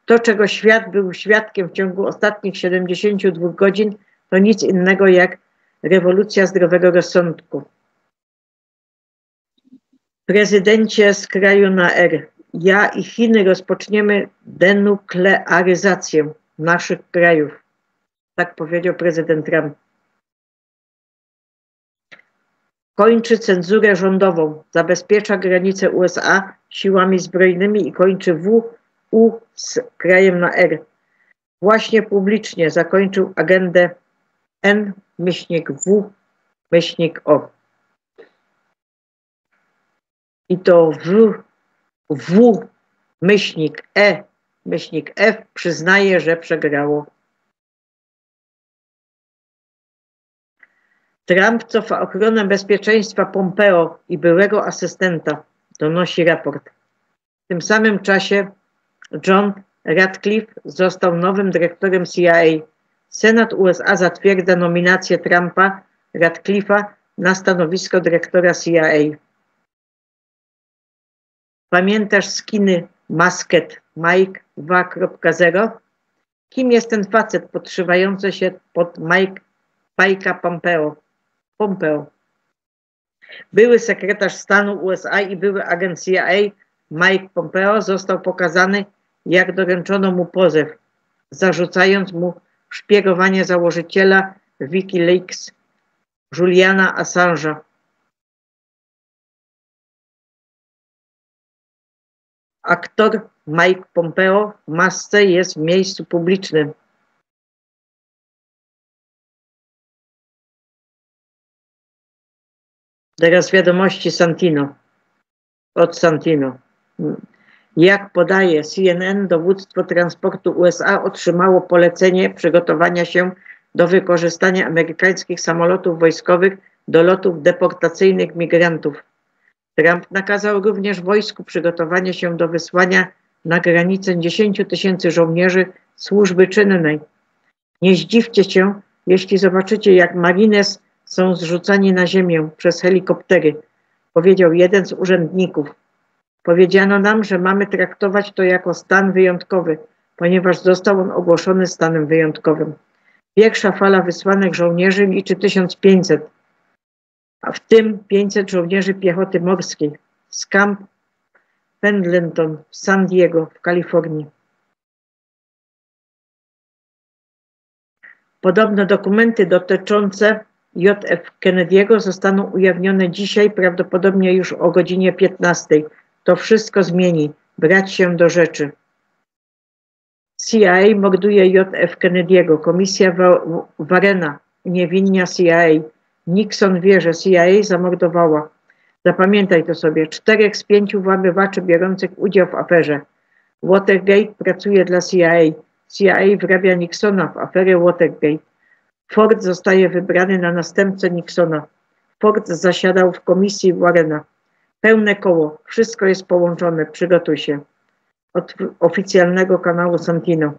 To, czego świat był świadkiem w ciągu ostatnich 72 godzin, to nic innego jak rewolucja zdrowego rozsądku. Prezydencie z kraju na R, ja i Chiny rozpoczniemy denuklearyzację naszych krajów. Tak powiedział prezydent Trump. Kończy cenzurę rządową, zabezpiecza granice USA siłami zbrojnymi i kończy WU z krajem na R. Właśnie publicznie zakończył agendę N-W-O. I to W-E-F przyznaje, że przegrało. Trump cofa ochronę bezpieczeństwa Pompeo i byłego asystenta, donosi raport. W tym samym czasie John Ratcliffe został nowym dyrektorem CIA. Senat USA zatwierdza nominację Trumpa, Ratcliffe'a na stanowisko dyrektora CIA. Pamiętasz skiny Masket Mike 2.0? Kim jest ten facet podszywający się pod Mike'a Pompeo? Pompeo. Były sekretarz stanu USA i były agent CIA Mike Pompeo został pokazany, jak doręczono mu pozew, zarzucając mu szpiegowanie założyciela WikiLeaks Juliana Assange'a. Aktor Mike Pompeo w masce jest w miejscu publicznym. Teraz wiadomości Santino. Od Santino. Jak podaje CNN, dowództwo transportu USA otrzymało polecenie przygotowania się do wykorzystania amerykańskich samolotów wojskowych do lotów deportacyjnych migrantów. Trump nakazał również wojsku przygotowanie się do wysłania na granicę 10 000 żołnierzy służby czynnej. Nie zdziwcie się, jeśli zobaczycie, jak marines są zrzucani na ziemię przez helikoptery, powiedział jeden z urzędników. Powiedziano nam, że mamy traktować to jako stan wyjątkowy, ponieważ został on ogłoszony stanem wyjątkowym. Pierwsza fala wysłanych żołnierzy liczy 1500, a w tym 500 żołnierzy piechoty morskiej z Camp Pendleton w San Diego w Kalifornii. Podobno dokumenty dotyczące J.F. Kennedy'ego zostaną ujawnione dzisiaj, prawdopodobnie już o godzinie 15. To wszystko zmieni. Brać się do rzeczy. CIA morduje J.F. Kennedy'ego. Komisja Warrena uniewinnia CIA. Nixon wie, że CIA zamordowała. Zapamiętaj to sobie. 4 z 5 włamywaczy biorących udział w aferze Watergate pracuje dla CIA. CIA wrabia Nixona w aferę Watergate. Ford zostaje wybrany na następcę Nixona. Ford zasiadał w komisji Warrena. Pełne koło. Wszystko jest połączone. Przygotuj się. Od oficjalnego kanału Santino.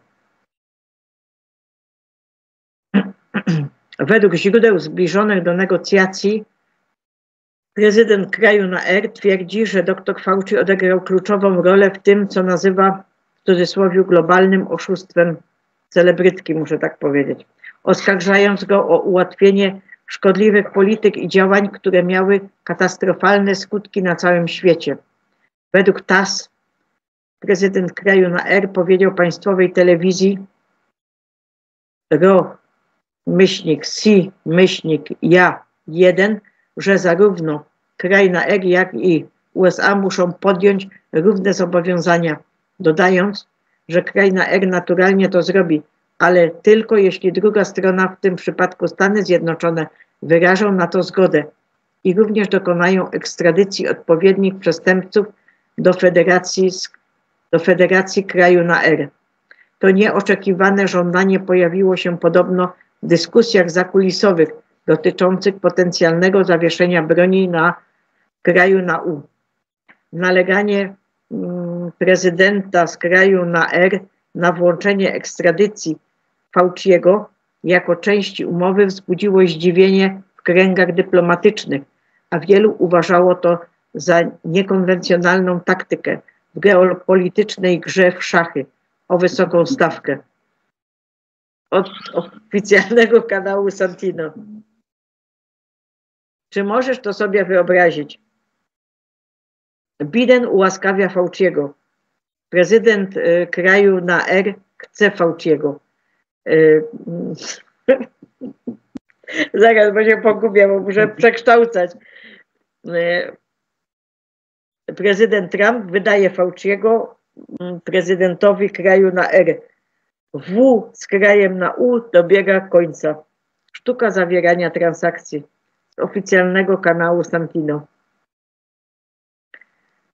Według źródeł zbliżonych do negocjacji prezydent kraju na R twierdzi, że dr Fauci odegrał kluczową rolę w tym, co nazywa w cudzysłowie globalnym oszustwem celebrytki, muszę tak powiedzieć, oskarżając go o ułatwienie szkodliwych polityk i działań, które miały katastrofalne skutki na całym świecie. Według TASS prezydent kraju na R powiedział państwowej telewizji RO-C-Ja-1, że zarówno kraj na R, jak i USA muszą podjąć równe zobowiązania, dodając, że kraj na R naturalnie to zrobi, ale tylko jeśli druga strona, w tym przypadku Stany Zjednoczone, wyrażą na to zgodę i również dokonają ekstradycji odpowiednich przestępców do Federacji kraju na R. To nieoczekiwane żądanie pojawiło się podobno w dyskusjach zakulisowych dotyczących potencjalnego zawieszenia broni na kraju na U. Naleganie prezydenta z kraju na R na włączenie ekstradycji Fauciego jako części umowy wzbudziło zdziwienie w kręgach dyplomatycznych, a wielu uważało to za niekonwencjonalną taktykę w geopolitycznej grze w szachy o wysoką stawkę. Od oficjalnego kanału Santino. Czy możesz to sobie wyobrazić? Biden ułaskawia Fauciego. Prezydent kraju na R chce Fauciego. Zaraz, bo się pogubię, bo muszę przekształcać. Prezydent Trump wydaje Fauciego prezydentowi kraju na R. W z krajem na U dobiega końca. Sztuka zawierania transakcji z oficjalnego kanału Santino.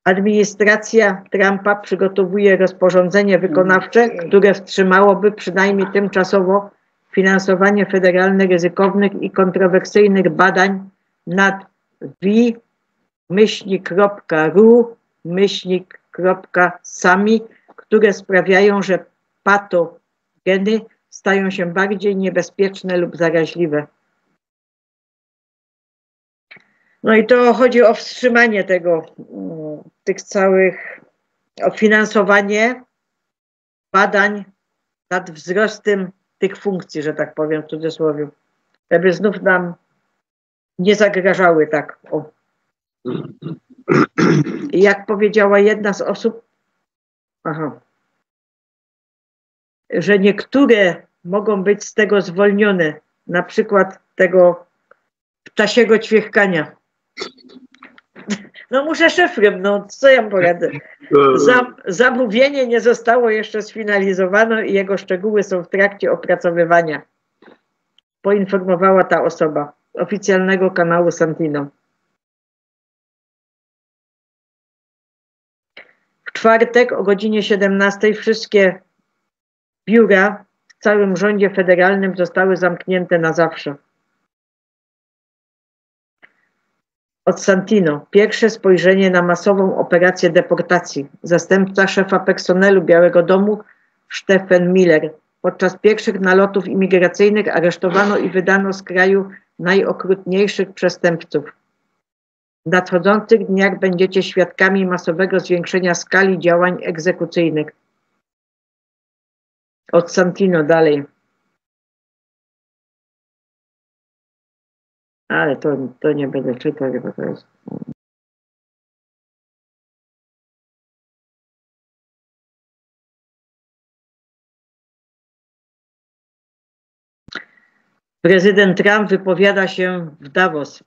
Administracja Trumpa przygotowuje rozporządzenie wykonawcze, które wstrzymałoby przynajmniej tymczasowo finansowanie federalnych, ryzykownych i kontrowersyjnych badań nad wi-ru-sami, które sprawiają, że patogeny stają się bardziej niebezpieczne lub zaraźliwe. No i to chodzi o wstrzymanie tych całych, o finansowanie badań nad wzrostem tych funkcji, że tak powiem w cudzysłowie, żeby znów nam nie zagrażały tak. O. Jak powiedziała jedna z osób, że niektóre mogą być z tego zwolnione, na przykład tego ptasiego ćwierkania. No muszę szyfrem, no co ja poradzę. Zamówienie nie zostało jeszcze sfinalizowane i jego szczegóły są w trakcie opracowywania. Poinformowała ta osoba oficjalnego kanału Santino. W czwartek o godzinie 17 wszystkie biura w całym rządzie federalnym zostały zamknięte na zawsze. Od Santino. Pierwsze spojrzenie na masową operację deportacji. Zastępca szefa personelu Białego Domu Stephen Miller. Podczas pierwszych nalotów imigracyjnych aresztowano i wydano z kraju najokrutniejszych przestępców. W nadchodzących dniach będziecie świadkami masowego zwiększenia skali działań egzekucyjnych. Od Santino dalej. Ale to nie będę czytał, bo to jest... Prezydent Trump wypowiada się w Davos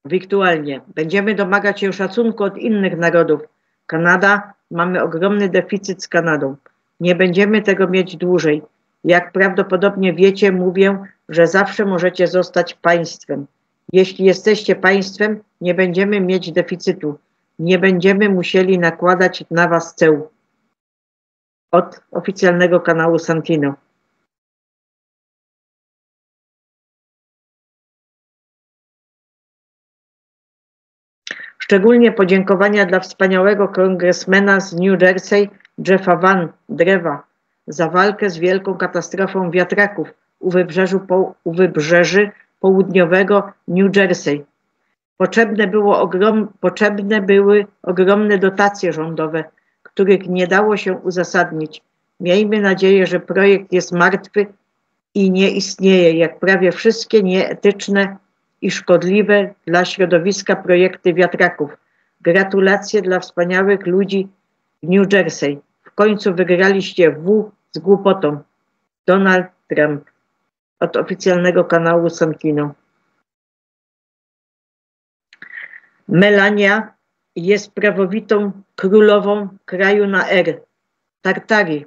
wirtualnie. Będziemy domagać się szacunku od innych narodów. Kanada, mamy ogromny deficyt z Kanadą. Nie będziemy tego mieć dłużej. Jak prawdopodobnie wiecie, mówię, że zawsze możecie zostać państwem. Jeśli jesteście państwem, nie będziemy mieć deficytu. Nie będziemy musieli nakładać na was ceł. Od oficjalnego kanału Santino. Szczególnie podziękowania dla wspaniałego kongresmena z New Jersey, Jeffa Van Drewa, za walkę z wielką katastrofą wiatraków u wybrzeży południowego New Jersey. Potrzebne były ogromne dotacje rządowe, których nie dało się uzasadnić. Miejmy nadzieję, że projekt jest martwy i nie istnieje, jak prawie wszystkie nieetyczne i szkodliwe dla środowiska projekty wiatraków. Gratulacje dla wspaniałych ludzi w New Jersey. W końcu wygraliście z głupotą. Donald Trump. Od oficjalnego kanału Santino. Melania jest prawowitą królową kraju na R. Tartarii.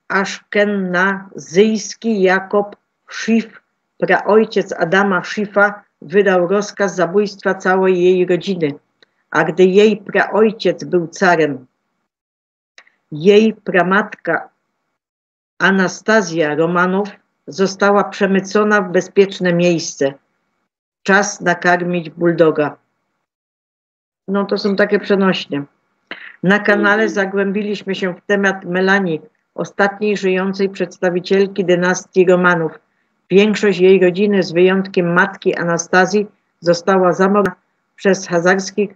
Aszkenazyjski Jakob Schiff, praojciec Adama Schiffa, wydał rozkaz zabójstwa całej jej rodziny, a gdy jej praojciec był carem, jej pramatka Anastazja Romanow została przemycona w bezpieczne miejsce. Czas nakarmić bulldoga. No to są takie przenośnie. Na kanale zagłębiliśmy się w temat Melanii, ostatniej żyjącej przedstawicielki dynastii Romanów. Większość jej rodziny, z wyjątkiem matki Anastazji, została zamordowana przez hazarskich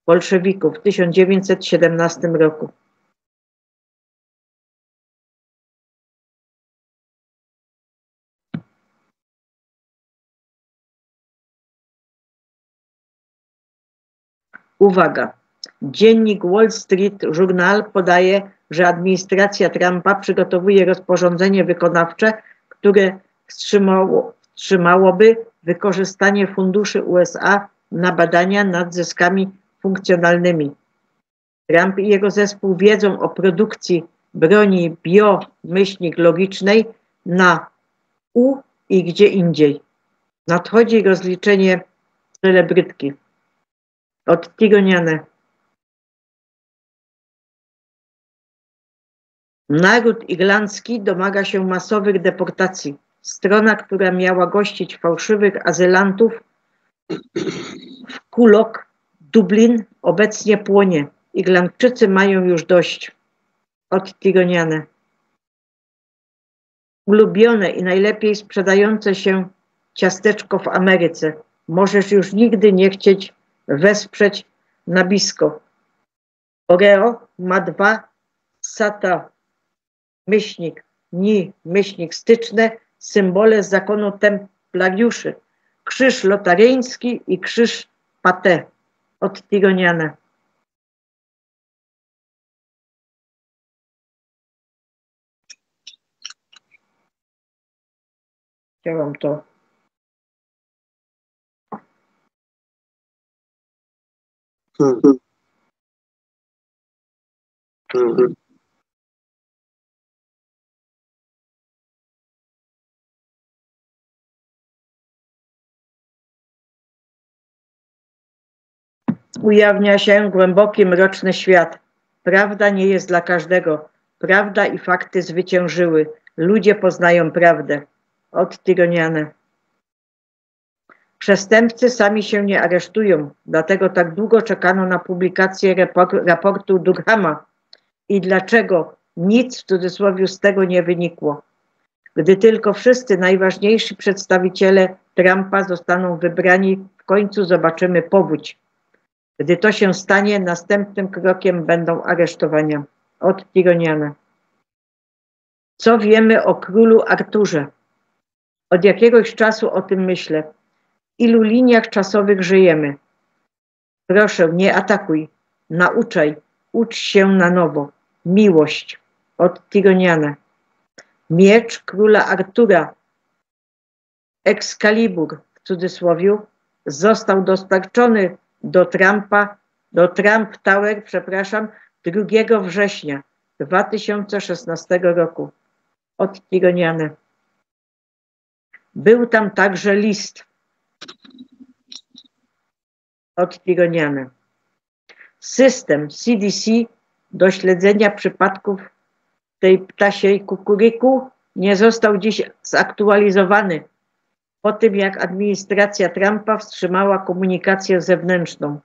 bolszewików w 1917 roku. Uwaga! Dziennik Wall Street Journal podaje, że administracja Trumpa przygotowuje rozporządzenie wykonawcze, które wstrzymałoby wykorzystanie funduszy USA na badania nad zyskami funkcjonalnymi. Trump i jego zespół wiedzą o produkcji broni bio-logicznej na U i gdzie indziej. Nadchodzi rozliczenie celebrytki. Od Tigoniane. Naród irlandzki domaga się masowych deportacji. Strona, która miała gościć fałszywych azylantów w Kulok, Dublin, obecnie płonie. Irlandczycy mają już dość. Od Tigoniane. Ulubione i najlepiej sprzedające się ciasteczko w Ameryce. Możesz już nigdy nie chcieć wesprzeć Nabisco. Oreo ma 2 sata styczne symbole z zakonu templariuszy, krzyż lotaryński i krzyż Paté od Tironiana. Chciałam to. Ujawnia się głęboki, mroczny świat. Prawda nie jest dla każdego. Prawda i fakty zwyciężyły. Ludzie poznają prawdę. Od Tironiana. Przestępcy sami się nie aresztują, dlatego tak długo czekano na publikację raportu Durhama. I dlaczego nic w cudzysłowie z tego nie wynikło? Gdy tylko wszyscy najważniejsi przedstawiciele Trumpa zostaną wybrani, w końcu zobaczymy powódź. Gdy to się stanie, następnym krokiem będą aresztowania. Od Tironiana. Co wiemy o królu Arturze? Od jakiegoś czasu o tym myślę. W ilu liniach czasowych żyjemy? Proszę, nie atakuj. Nauczaj. Ucz się na nowo. Miłość. Od Tironiana. Miecz króla Artura, Excalibur w cudzysłowie, został dostarczony do Trump Tower, 2 września 2016 roku. Od Tironiana. Był tam także list. Od Tironiana. System CDC do śledzenia przypadków tej ptasiej kukuryku nie został dziś zaktualizowany po tym, jak administracja Trumpa wstrzymała komunikację zewnętrzną.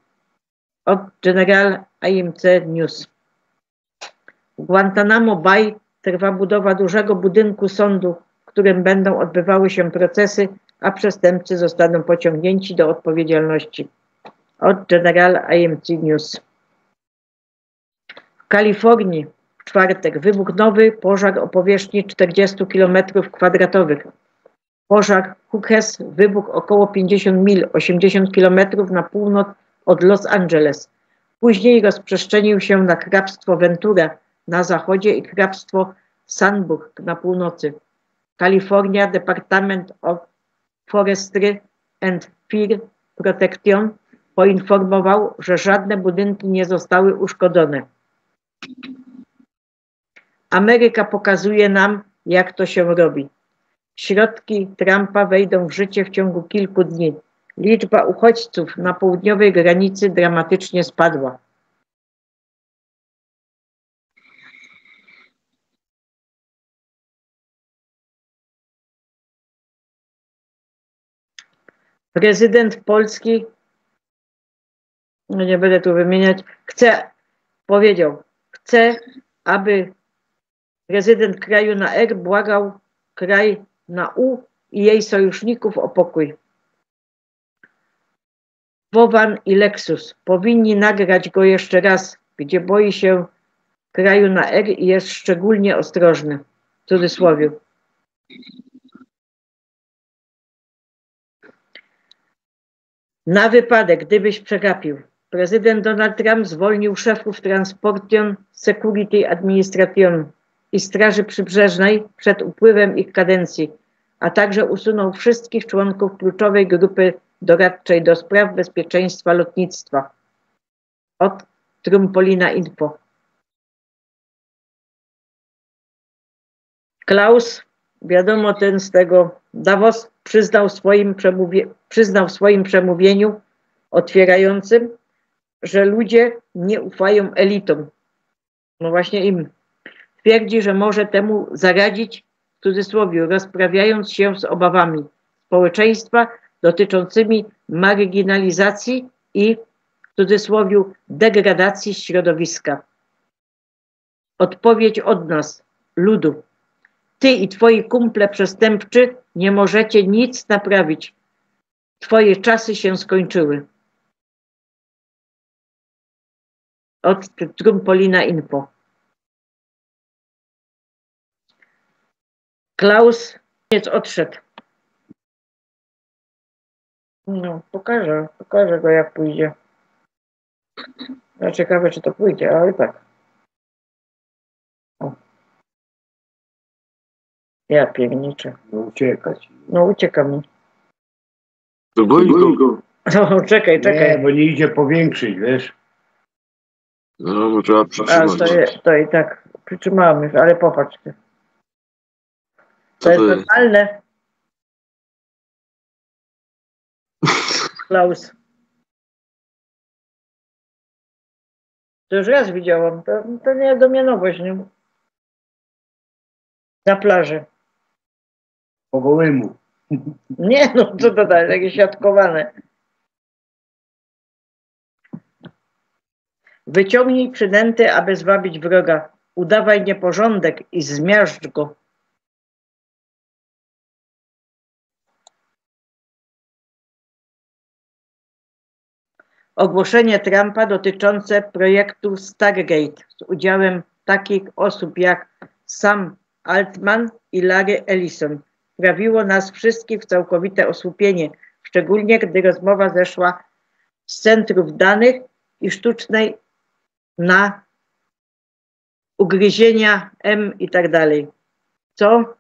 Od General IMC News. W Guantanamo Bay trwa budowa dużego budynku sądu, w którym będą odbywały się procesy, a przestępcy zostaną pociągnięci do odpowiedzialności. Od General IMC News. W Kalifornii w czwartek wybuchł nowy pożar o powierzchni 40 km². Pożar Hughes wybuchł około 50 mil, 80 km na północ od Los Angeles. Później rozprzestrzenił się na hrabstwo Ventura na zachodzie i hrabstwo Sandburg na północy. California Department of Forestry and Fire Protection poinformował, że żadne budynki nie zostały uszkodzone. Ameryka pokazuje nam, jak to się robi. Środki Trumpa wejdą w życie w ciągu kilku dni. Liczba uchodźców na południowej granicy dramatycznie spadła. Prezydent Polski, no nie będę tu wymieniać, chce, aby prezydent kraju na R błagał kraj na U i jej sojuszników o pokój. Wowan i Lexus powinni nagrać go jeszcze raz, gdzie boi się kraju na R i jest szczególnie ostrożny. W cudzysłowie. Na wypadek, gdybyś przegapił. Prezydent Donald Trump zwolnił szefów Transportation Security Administration i Straży Przybrzeżnej przed upływem ich kadencji, a także usunął wszystkich członków kluczowej grupy doradczej do spraw bezpieczeństwa lotnictwa. Od Trumpolina Info. Klaus, wiadomo, ten z tego Davos, przyznał w swoim przemówieniu otwierającym, że ludzie nie ufają elitom. No właśnie im. Twierdzi, że może temu zaradzić, w cudzysłowie, rozprawiając się z obawami społeczeństwa dotyczącymi marginalizacji i, w cudzysłowie, degradacji środowiska. Odpowiedź od nas, ludu. Ty i twoi kumple przestępczy nie możecie nic naprawić. Twoje czasy się skończyły. Od Trumpolina Info. Klaus odszedł. No, pokażę go jak pójdzie. Ja ciekawe, czy to pójdzie, ale tak. O. Ja pierniczę. No uciekać. No ucieka mi. To goń go. No, czekaj. Nie, bo nie idzie powiększyć, wiesz. No, bo trzeba A przytrzymać. to i tak przytrzymamy, ale popatrz. To jest normalne. Klaus. To już raz widziałam. To nie do mnie nowość, nie? Na plaży. Po gołemu. Nie, no co to tak, takie siatkowane. Wyciągnij przynęty, aby zwabić wroga. Udawaj nieporządek i zmiażdż go. Ogłoszenie Trumpa dotyczące projektu Stargate z udziałem takich osób jak Sam Altman i Larry Ellison wprawiło nas wszystkich w całkowite osłupienie, szczególnie gdy rozmowa zeszła z centrów danych i sztucznej na ugryzienia M i tak dalej. Co?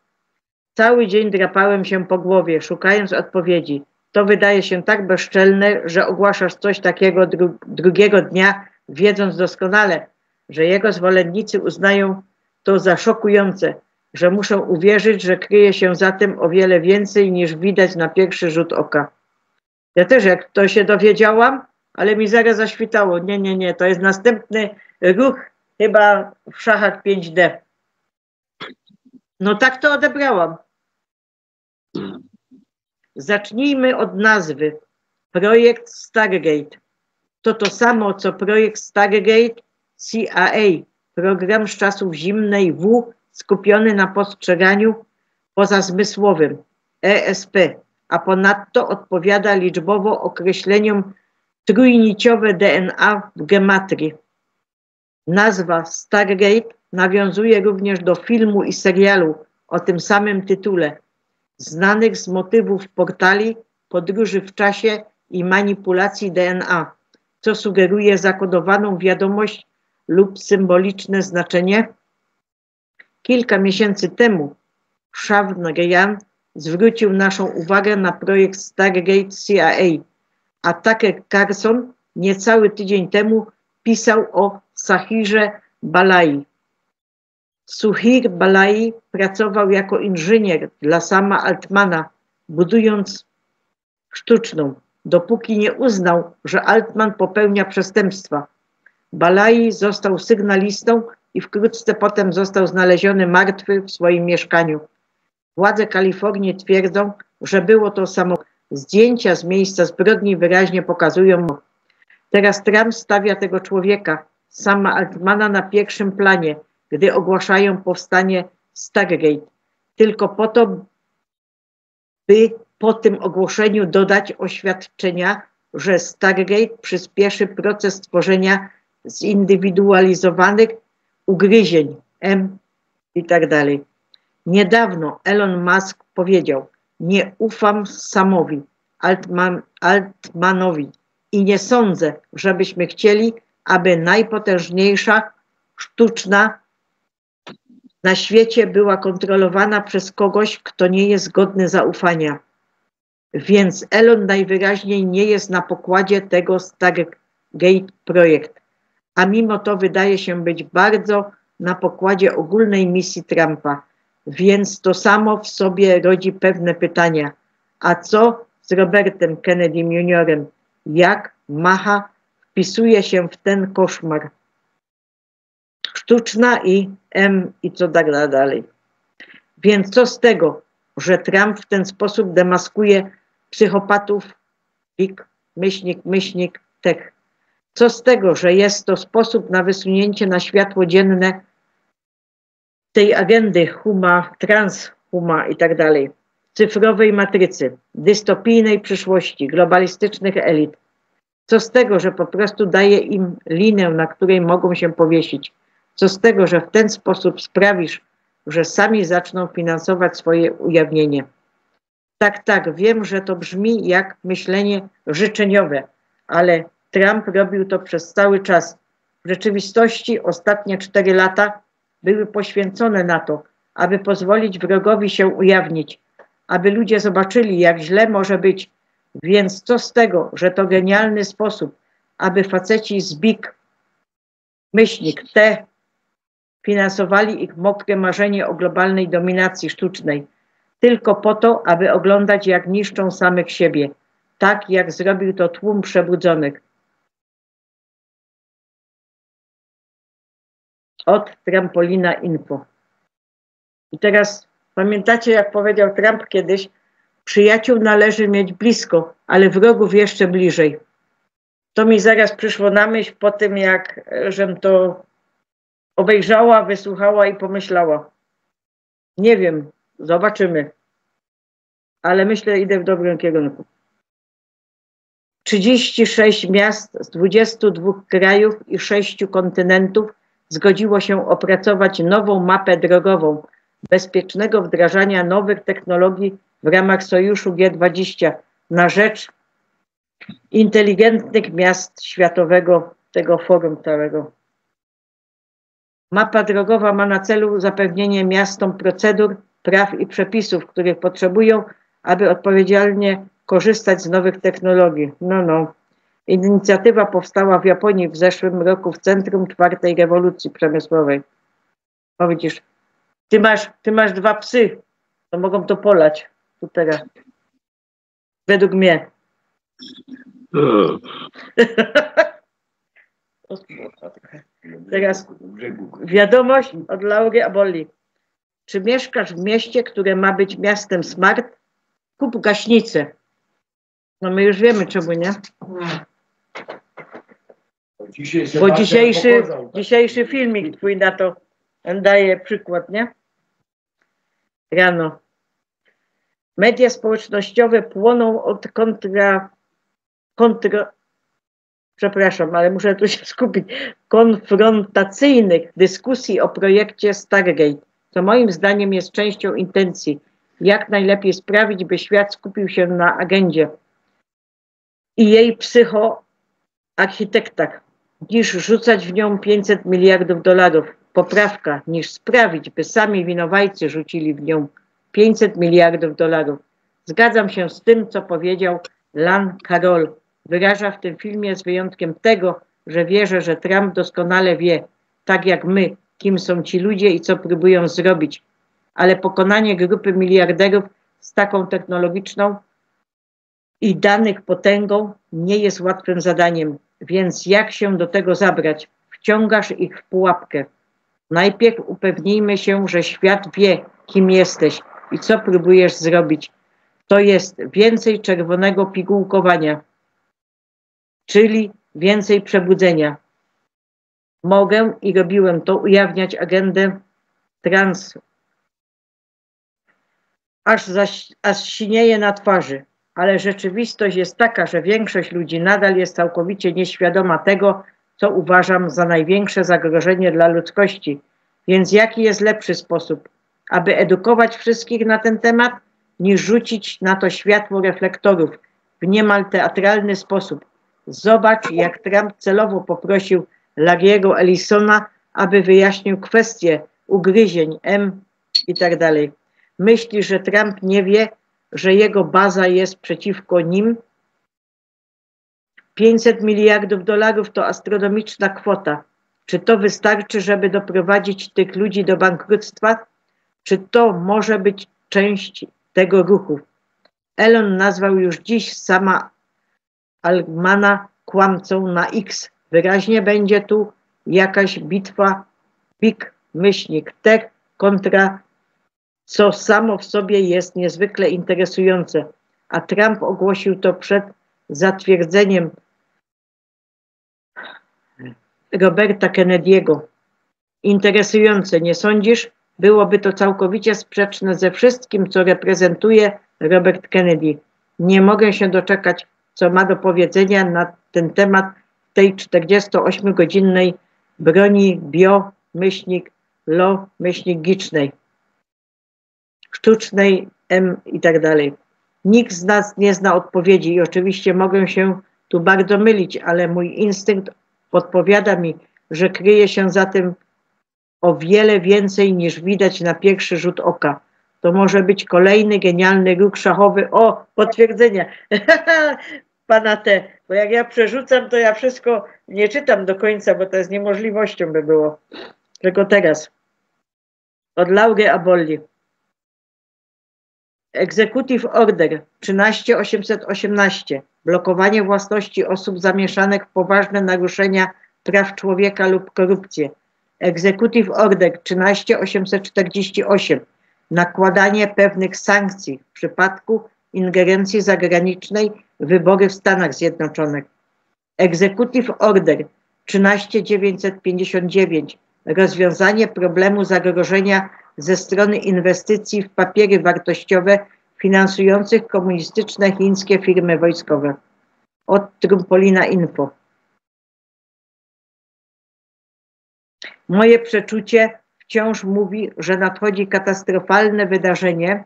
Cały dzień drapałem się po głowie, szukając odpowiedzi. To wydaje się tak bezczelne, że ogłaszasz coś takiego drugiego dnia, wiedząc doskonale, że jego zwolennicy uznają to za szokujące, że muszą uwierzyć, że kryje się za tym o wiele więcej niż widać na pierwszy rzut oka. Ja też jak to się dowiedziałam, ale mi zaraz zaświtało. Nie, to jest następny ruch chyba w szachach 5D. No tak to odebrałam. Zacznijmy od nazwy. Projekt Stargate. To samo, co projekt Stargate CIA. Program z czasów zimnej W skupiony na postrzeganiu pozazmysłowym. ESP. A ponadto odpowiada liczbowo określeniom trójniciowe DNA w gematrii. Nazwa Stargate nawiązuje również do filmu i serialu o tym samym tytule, znanych z motywów portali, podróży w czasie i manipulacji DNA, co sugeruje zakodowaną wiadomość lub symboliczne znaczenie. Kilka miesięcy temu Shavnagyan zwrócił naszą uwagę na projekt Stargate CIA, a Tucker Carlson niecały tydzień temu pisał o Sahirze Balai. Suhir Balai pracował jako inżynier dla Sama Altmana, budując sztuczną, dopóki nie uznał, że Altman popełnia przestępstwa. Balai został sygnalistą i wkrótce potem został znaleziony martwy w swoim mieszkaniu. Władze Kalifornii twierdzą, że było to samo. Zdjęcia z miejsca zbrodni wyraźnie pokazują. Teraz Trump stawia tego człowieka, Sama Altmana, na pierwszym planie, gdy ogłaszają powstanie Stargate. Tylko po to, by po tym ogłoszeniu dodać oświadczenia, że Stargate przyspieszy proces tworzenia zindywidualizowanych ugryzień M i tak dalej. Niedawno Elon Musk powiedział: nie ufam Samowi Altmanowi i nie sądzę, żebyśmy chcieli, aby najpotężniejsza sztuczna na świecie była kontrolowana przez kogoś, kto nie jest godny zaufania. Więc Elon najwyraźniej nie jest na pokładzie tego Stargate projekt, a mimo to wydaje się być bardzo na pokładzie ogólnej misji Trumpa. Więc to samo w sobie rodzi pewne pytania. A co z Robertem Kennedy Jr.? Jak Macha wpisuje się w ten koszmar? Sztuczna i M i co tak dalej. Więc co z tego, że Trump w ten sposób demaskuje psychopatów, Big, myślnik, tech? Co z tego, że jest to sposób na wysunięcie na światło dzienne tej agendy transhuma i tak dalej, cyfrowej matrycy, dystopijnej przyszłości, globalistycznych elit? Co z tego, że po prostu daje im linę, na której mogą się powiesić? Co z tego, że w ten sposób sprawisz, że sami zaczną finansować swoje ujawnienie? Tak, tak, wiem, że to brzmi jak myślenie życzeniowe, ale Trump robił to przez cały czas. W rzeczywistości ostatnie 4 lata były poświęcone na to, aby pozwolić wrogowi się ujawnić, aby ludzie zobaczyli, jak źle może być. Więc co z tego, że to genialny sposób, aby faceci z BIG, myślnik T, finansowali ich mokre marzenie o globalnej dominacji sztucznej, tylko po to, aby oglądać, jak niszczą samych siebie, tak jak zrobił to tłum przebudzonych. Od Trampolina Info. I teraz pamiętacie, jak powiedział Trump kiedyś, przyjaciół należy mieć blisko, ale wrogów jeszcze bliżej. To mi zaraz przyszło na myśl po tym, jak żem to obejrzała, wysłuchała i pomyślała. Nie wiem, zobaczymy. Ale myślę, idę w dobrym kierunku. 36 miast z 22 krajów i 6 kontynentów zgodziło się opracować nową mapę drogową bezpiecznego wdrażania nowych technologii w ramach Sojuszu G20 na rzecz inteligentnych miast światowego, tego forum całego. Mapa drogowa ma na celu zapewnienie miastom procedur, praw i przepisów, których potrzebują, aby odpowiedzialnie korzystać z nowych technologii. Inicjatywa powstała w Japonii w zeszłym roku w centrum czwartej rewolucji przemysłowej. O, widzisz, ty masz 2 psy, to mogą to polać. Tu teraz. Według mnie. Teraz wiadomość od Laury Aboli. Czy mieszkasz w mieście, które ma być miastem smart? Kup gaśnicę. No my już wiemy czemu, nie? Bo dzisiejszy filmik twój na to daje przykład, nie? Rano. Media społecznościowe płoną od przepraszam, ale muszę tu się skupić, konfrontacyjnych dyskusji o projekcie Stargate, co moim zdaniem jest częścią intencji, jak najlepiej sprawić, by świat skupił się na agendzie i jej psychoarchitektach, niż rzucać w nią 500 miliardów dolarów. Poprawka, niż sprawić, by sami winowajcy rzucili w nią 500 miliardów dolarów. Zgadzam się z tym, co powiedział Lan Carroll. Wyraża w tym filmie z wyjątkiem tego, że wierzę, że Trump doskonale wie, tak jak my, kim są ci ludzie i co próbują zrobić. Ale pokonanie grupy miliarderów z taką technologiczną i danych potęgą nie jest łatwym zadaniem. Więc jak się do tego zabrać? Wciągasz ich w pułapkę. Najpierw upewnijmy się, że świat wie, kim jesteś i co próbujesz zrobić. To jest więcej czerwonego pigułkowania, czyli więcej przebudzenia. Mogę i robiłem to, ujawniać agendę trans. Aż sinieje na twarzy. Ale rzeczywistość jest taka, że większość ludzi nadal jest całkowicie nieświadoma tego, co uważam za największe zagrożenie dla ludzkości. Więc jaki jest lepszy sposób, aby edukować wszystkich na ten temat, niż rzucić na to światło reflektorów w niemal teatralny sposób? Zobacz, jak Trump celowo poprosił Larry'ego Ellisona, aby wyjaśnił kwestię ugryzień M i tak dalej. Myśli, że Trump nie wie, że jego baza jest przeciwko nim? 500 miliardów dolarów to astronomiczna kwota. Czy to wystarczy, żeby doprowadzić tych ludzi do bankructwa? Czy to może być część tego ruchu? Elon nazwał już dziś sama Altmana kłamcą na X. Wyraźnie będzie tu jakaś bitwa Big myślnik Tech kontra, co samo w sobie jest niezwykle interesujące. A Trump ogłosił to przed zatwierdzeniem Roberta Kennedy'ego. Interesujące, nie sądzisz? Byłoby to całkowicie sprzeczne ze wszystkim, co reprezentuje Robert Kennedy. Nie mogę się doczekać, co ma do powiedzenia na ten temat tej 48-godzinnej broni bio-gicznej, sztucznej M i tak dalej. Nikt z nas nie zna odpowiedzi i oczywiście mogę się tu bardzo mylić, ale mój instynkt podpowiada mi, że kryje się za tym o wiele więcej niż widać na pierwszy rzut oka. To może być kolejny genialny ruch szachowy. O, potwierdzenie pana T. Bo jak ja przerzucam, to ja wszystko nie czytam do końca, bo to jest niemożliwością by było. Tylko teraz. Od Laury Abolli. Executive Order 13818. Blokowanie własności osób zamieszanych w poważne naruszenia praw człowieka lub korupcję. Executive Order 13848. Nakładanie pewnych sankcji w przypadku ingerencji zagranicznej w wybory w Stanach Zjednoczonych. Executive Order 13959. Rozwiązanie problemu zagrożenia ze strony inwestycji w papiery wartościowe finansujących komunistyczne chińskie firmy wojskowe. Od Trumpolina Info. Moje przeczucie wciąż mówi, że nadchodzi katastrofalne wydarzenie,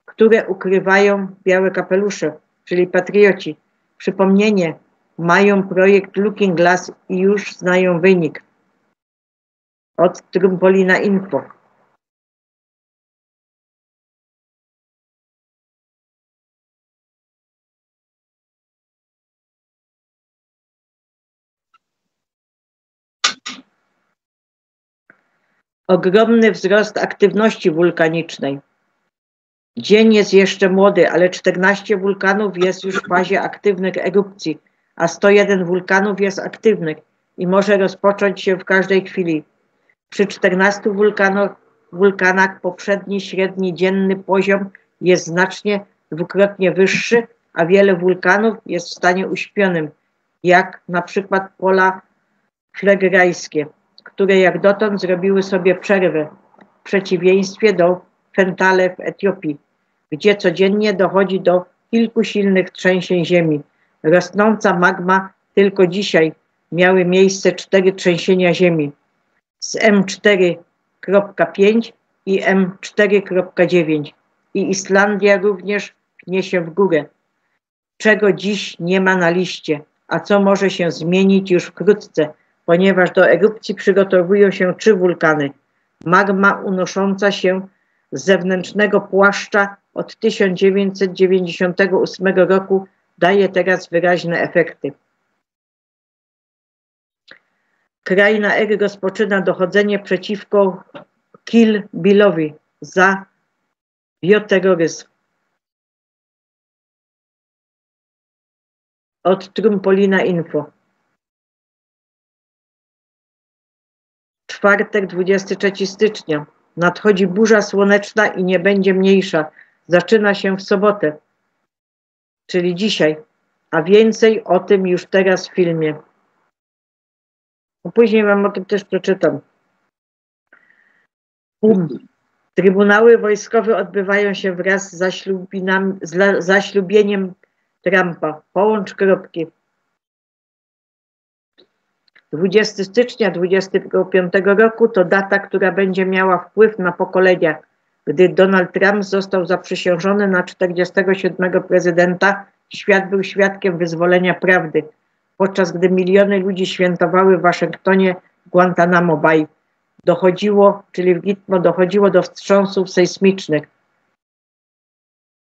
które ukrywają białe kapelusze, czyli patrioci. Przypomnienie, mają projekt Looking Glass i już znają wynik. Od Trumpolina Info. Ogromny wzrost aktywności wulkanicznej. Dzień jest jeszcze młody, ale 14 wulkanów jest już w fazie aktywnych erupcji, a 101 wulkanów jest aktywnych i może rozpocząć się w każdej chwili. Przy 14 wulkanach poprzedni średni dzienny poziom jest znacznie dwukrotnie wyższy, a wiele wulkanów jest w stanie uśpionym, jak na przykład pola flegrajskie, które jak dotąd zrobiły sobie przerwę, w przeciwieństwie do Fentale w Etiopii, gdzie codziennie dochodzi do kilku silnych trzęsień ziemi. Rosnąca magma tylko dzisiaj miały miejsce 4 trzęsienia ziemi z M4.5 i M4.9 i Islandia również pnie się w górę, czego dziś nie ma na liście, a co może się zmienić już wkrótce, ponieważ do erupcji przygotowują się 3 wulkany. Magma unosząca się z zewnętrznego płaszcza od 1998 roku daje teraz wyraźne efekty. Kraina R rozpoczyna dochodzenie przeciwko Kill Billowi za bioterroryzm. Od Trumpolina Info. Czwartek, 23 stycznia. Nadchodzi burza słoneczna i nie będzie mniejsza. Zaczyna się w sobotę, czyli dzisiaj, a więcej o tym już teraz w filmie. Później wam o tym też przeczytam. Trybunały wojskowe odbywają się wraz z zaślubieniem Trumpa. Połącz kropki. 20 stycznia 2025 roku to data, która będzie miała wpływ na pokolenia. Gdy Donald Trump został zaprzysiężony na 47. prezydenta, świat był świadkiem wyzwolenia prawdy, podczas gdy miliony ludzi świętowały w Waszyngtonie Guantanamo Bay. Czyli w Gitmo dochodziło do wstrząsów sejsmicznych.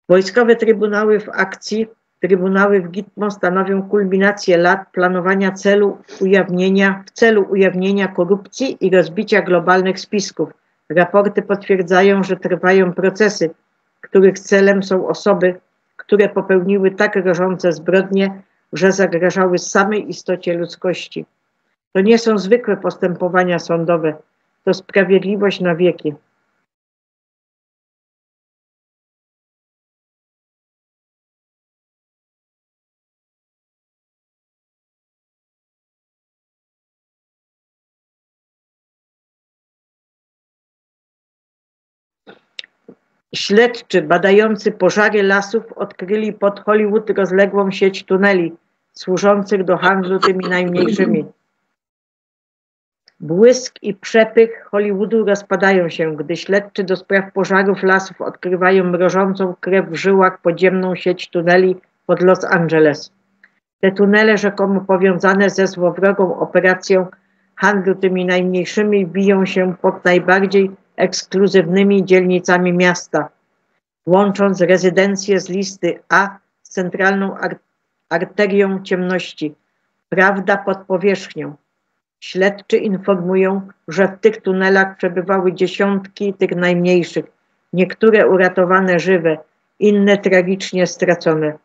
Wojskowe trybunały w akcji, trybunały w Gitmo stanowią kulminację lat planowania w celu ujawnienia korupcji i rozbicia globalnych spisków. Raporty potwierdzają, że trwają procesy, których celem są osoby, które popełniły tak rażące zbrodnie, że zagrażały samej istocie ludzkości. To nie są zwykłe postępowania sądowe, to sprawiedliwość na wieki. Śledczy badający pożary lasów odkryli pod Hollywood rozległą sieć tuneli służących do handlu tymi najmniejszymi. Błysk i przepych Hollywoodu rozpadają się, gdy śledczy do spraw pożarów lasów odkrywają mrożącą krew w żyłach podziemną sieć tuneli pod Los Angeles. Te tunele rzekomo powiązane ze złowrogą operacją handlu tymi najmniejszymi biją się pod najbardziej ekskluzywnymi dzielnicami miasta, łącząc rezydencję z listy A z centralną arterią ciemności. Prawda pod powierzchnią. Śledczy informują, że w tych tunelach przebywały dziesiątki tych najmniejszych, niektóre uratowane żywe, inne tragicznie stracone.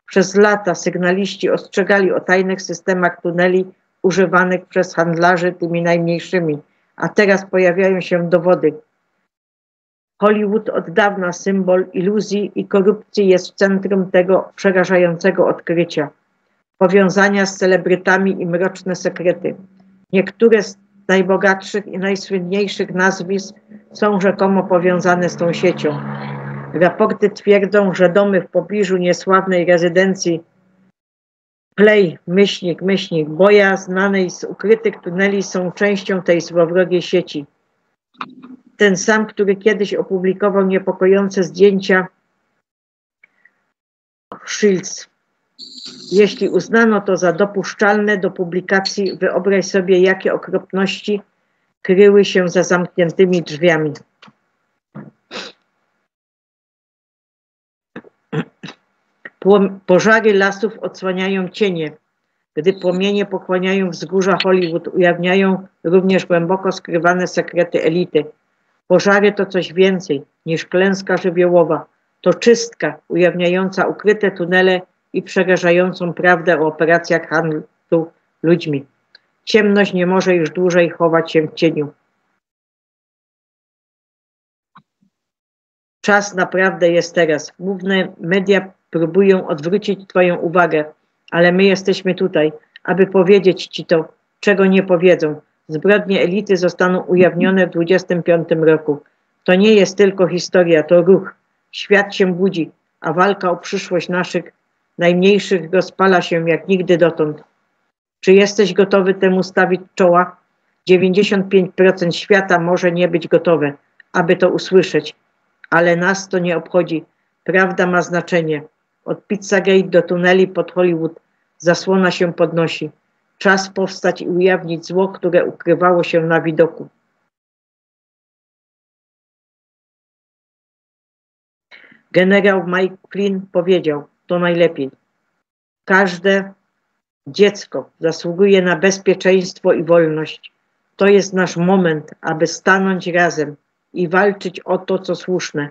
Przez lata sygnaliści ostrzegali o tajnych systemach tuneli używanych przez handlarzy tymi najmniejszymi, a teraz pojawiają się dowody. Hollywood od dawna symbol iluzji i korupcji jest w centrum tego przerażającego odkrycia. Powiązania z celebrytami i mroczne sekrety. Niektóre z najbogatszych i najsłynniejszych nazwisk są rzekomo powiązane z tą siecią. Raporty twierdzą, że domy w pobliżu niesławnej rezydencji Play, Boya, znanej z ukrytych tuneli, są częścią tej złowrogiej sieci. Ten sam, który kiedyś opublikował niepokojące zdjęcia Shields. Jeśli uznano to za dopuszczalne do publikacji, wyobraź sobie, jakie okropności kryły się za zamkniętymi drzwiami. Pożary lasów odsłaniają cienie, gdy płomienie pochłaniają wzgórza Hollywood, ujawniają również głęboko skrywane sekrety elity. Pożary to coś więcej niż klęska żywiołowa. To czystka ujawniająca ukryte tunele i przerażającą prawdę o operacjach handlu ludźmi. Ciemność nie może już dłużej chować się w cieniu. Czas naprawdę jest teraz. Główne media próbują odwrócić Twoją uwagę, ale my jesteśmy tutaj, aby powiedzieć Ci to, czego nie powiedzą. Zbrodnie elity zostaną ujawnione w 25 roku. To nie jest tylko historia, to ruch. Świat się budzi, a walka o przyszłość naszych najmniejszych rozpala się jak nigdy dotąd. Czy jesteś gotowy temu stawić czoła? 95% świata może nie być gotowe, aby to usłyszeć, ale nas to nie obchodzi. Prawda ma znaczenie. Od Pizzagate do tuneli pod Hollywood zasłona się podnosi. Czas powstać i ujawnić zło, które ukrywało się na widoku. Generał Mike Flynn powiedział, to najlepiej. Każde dziecko zasługuje na bezpieczeństwo i wolność. To jest nasz moment, aby stanąć razem i walczyć o to, co słuszne.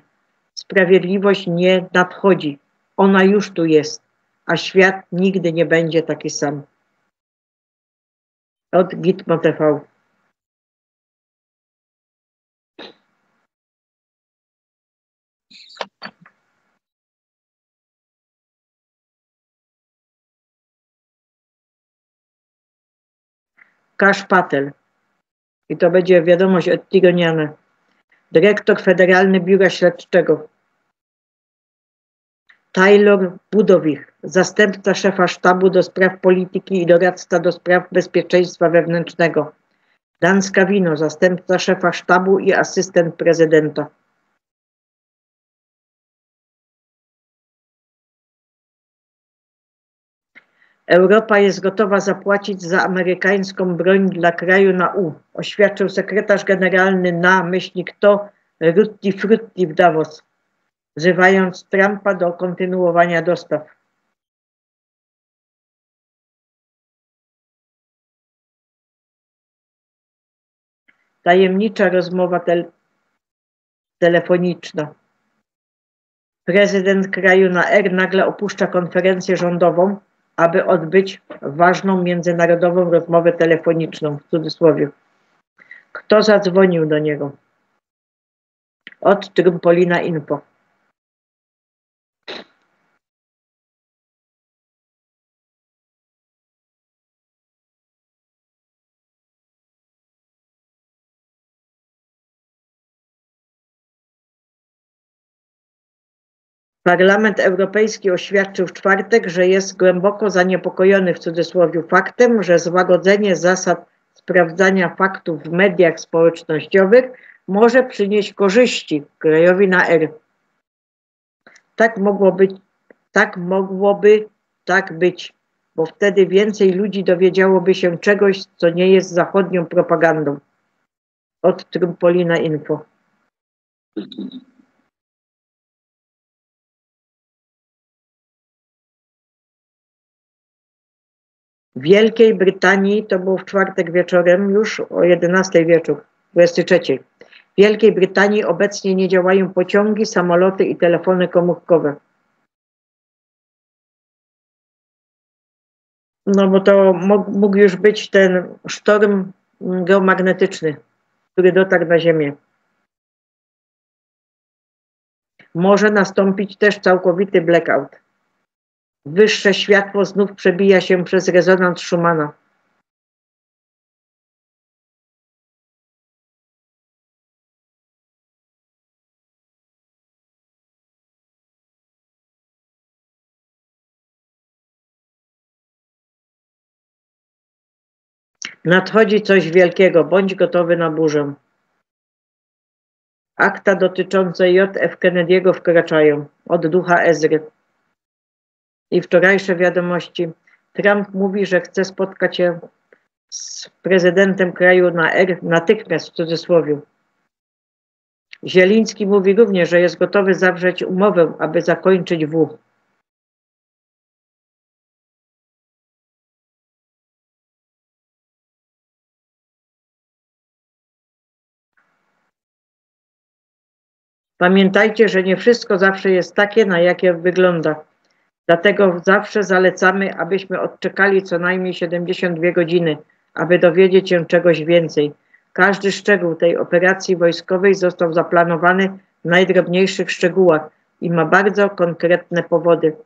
Sprawiedliwość nie nadchodzi. Ona już tu jest, a świat nigdy nie będzie taki sam. Od Gitmo TV. Kash Patel. I to będzie wiadomość od Tigoniana. Dyrektor Federalny Biura Śledczego. Taylor Budowich, zastępca szefa sztabu do spraw polityki i doradca do spraw bezpieczeństwa wewnętrznego. Dan Scavino, zastępca szefa sztabu i asystent prezydenta. Europa jest gotowa zapłacić za amerykańską broń dla kraju na U, oświadczył sekretarz generalny NATO Rutti Frutti w Davos, wzywając Trumpa do kontynuowania dostaw. Tajemnicza rozmowa telefoniczna. Prezydent kraju na R nagle opuszcza konferencję rządową, aby odbyć ważną międzynarodową rozmowę telefoniczną, w cudzysłowie. Kto zadzwonił do niego? Od Trumpolina Info. Parlament Europejski oświadczył w czwartek, że jest głęboko zaniepokojony w cudzysłowie faktem, że złagodzenie zasad sprawdzania faktów w mediach społecznościowych może przynieść korzyści krajowi na R. Tak mogłoby być, bo wtedy więcej ludzi dowiedziałoby się czegoś, co nie jest zachodnią propagandą. Od Trumpolina Info. W Wielkiej Brytanii, to było w czwartek wieczorem, już o 11 wieczór, 23. W Wielkiej Brytanii obecnie nie działają pociągi, samoloty i telefony komórkowe. No bo to mógł już być ten sztorm geomagnetyczny, który dotarł na Ziemię. Może nastąpić też całkowity blackout. Wyższe światło znów przebija się przez rezonans Schumana. Nadchodzi coś wielkiego, bądź gotowy na burzę. Akta dotyczące J.F. Kennedy'ego wkraczają od ducha Ezry. I wczorajsze wiadomości. Trump mówi, że chce spotkać się z prezydentem kraju na R natychmiast, w cudzysłowie. Zieliński mówi również, że jest gotowy zawrzeć umowę, aby zakończyć W. Pamiętajcie, że nie wszystko zawsze jest takie, na jakie wygląda. Dlatego zawsze zalecamy, abyśmy odczekali co najmniej 72 godziny, aby dowiedzieć się czegoś więcej. Każdy szczegół tej operacji wojskowej został zaplanowany w najdrobniejszych szczegółach i ma bardzo konkretne powody.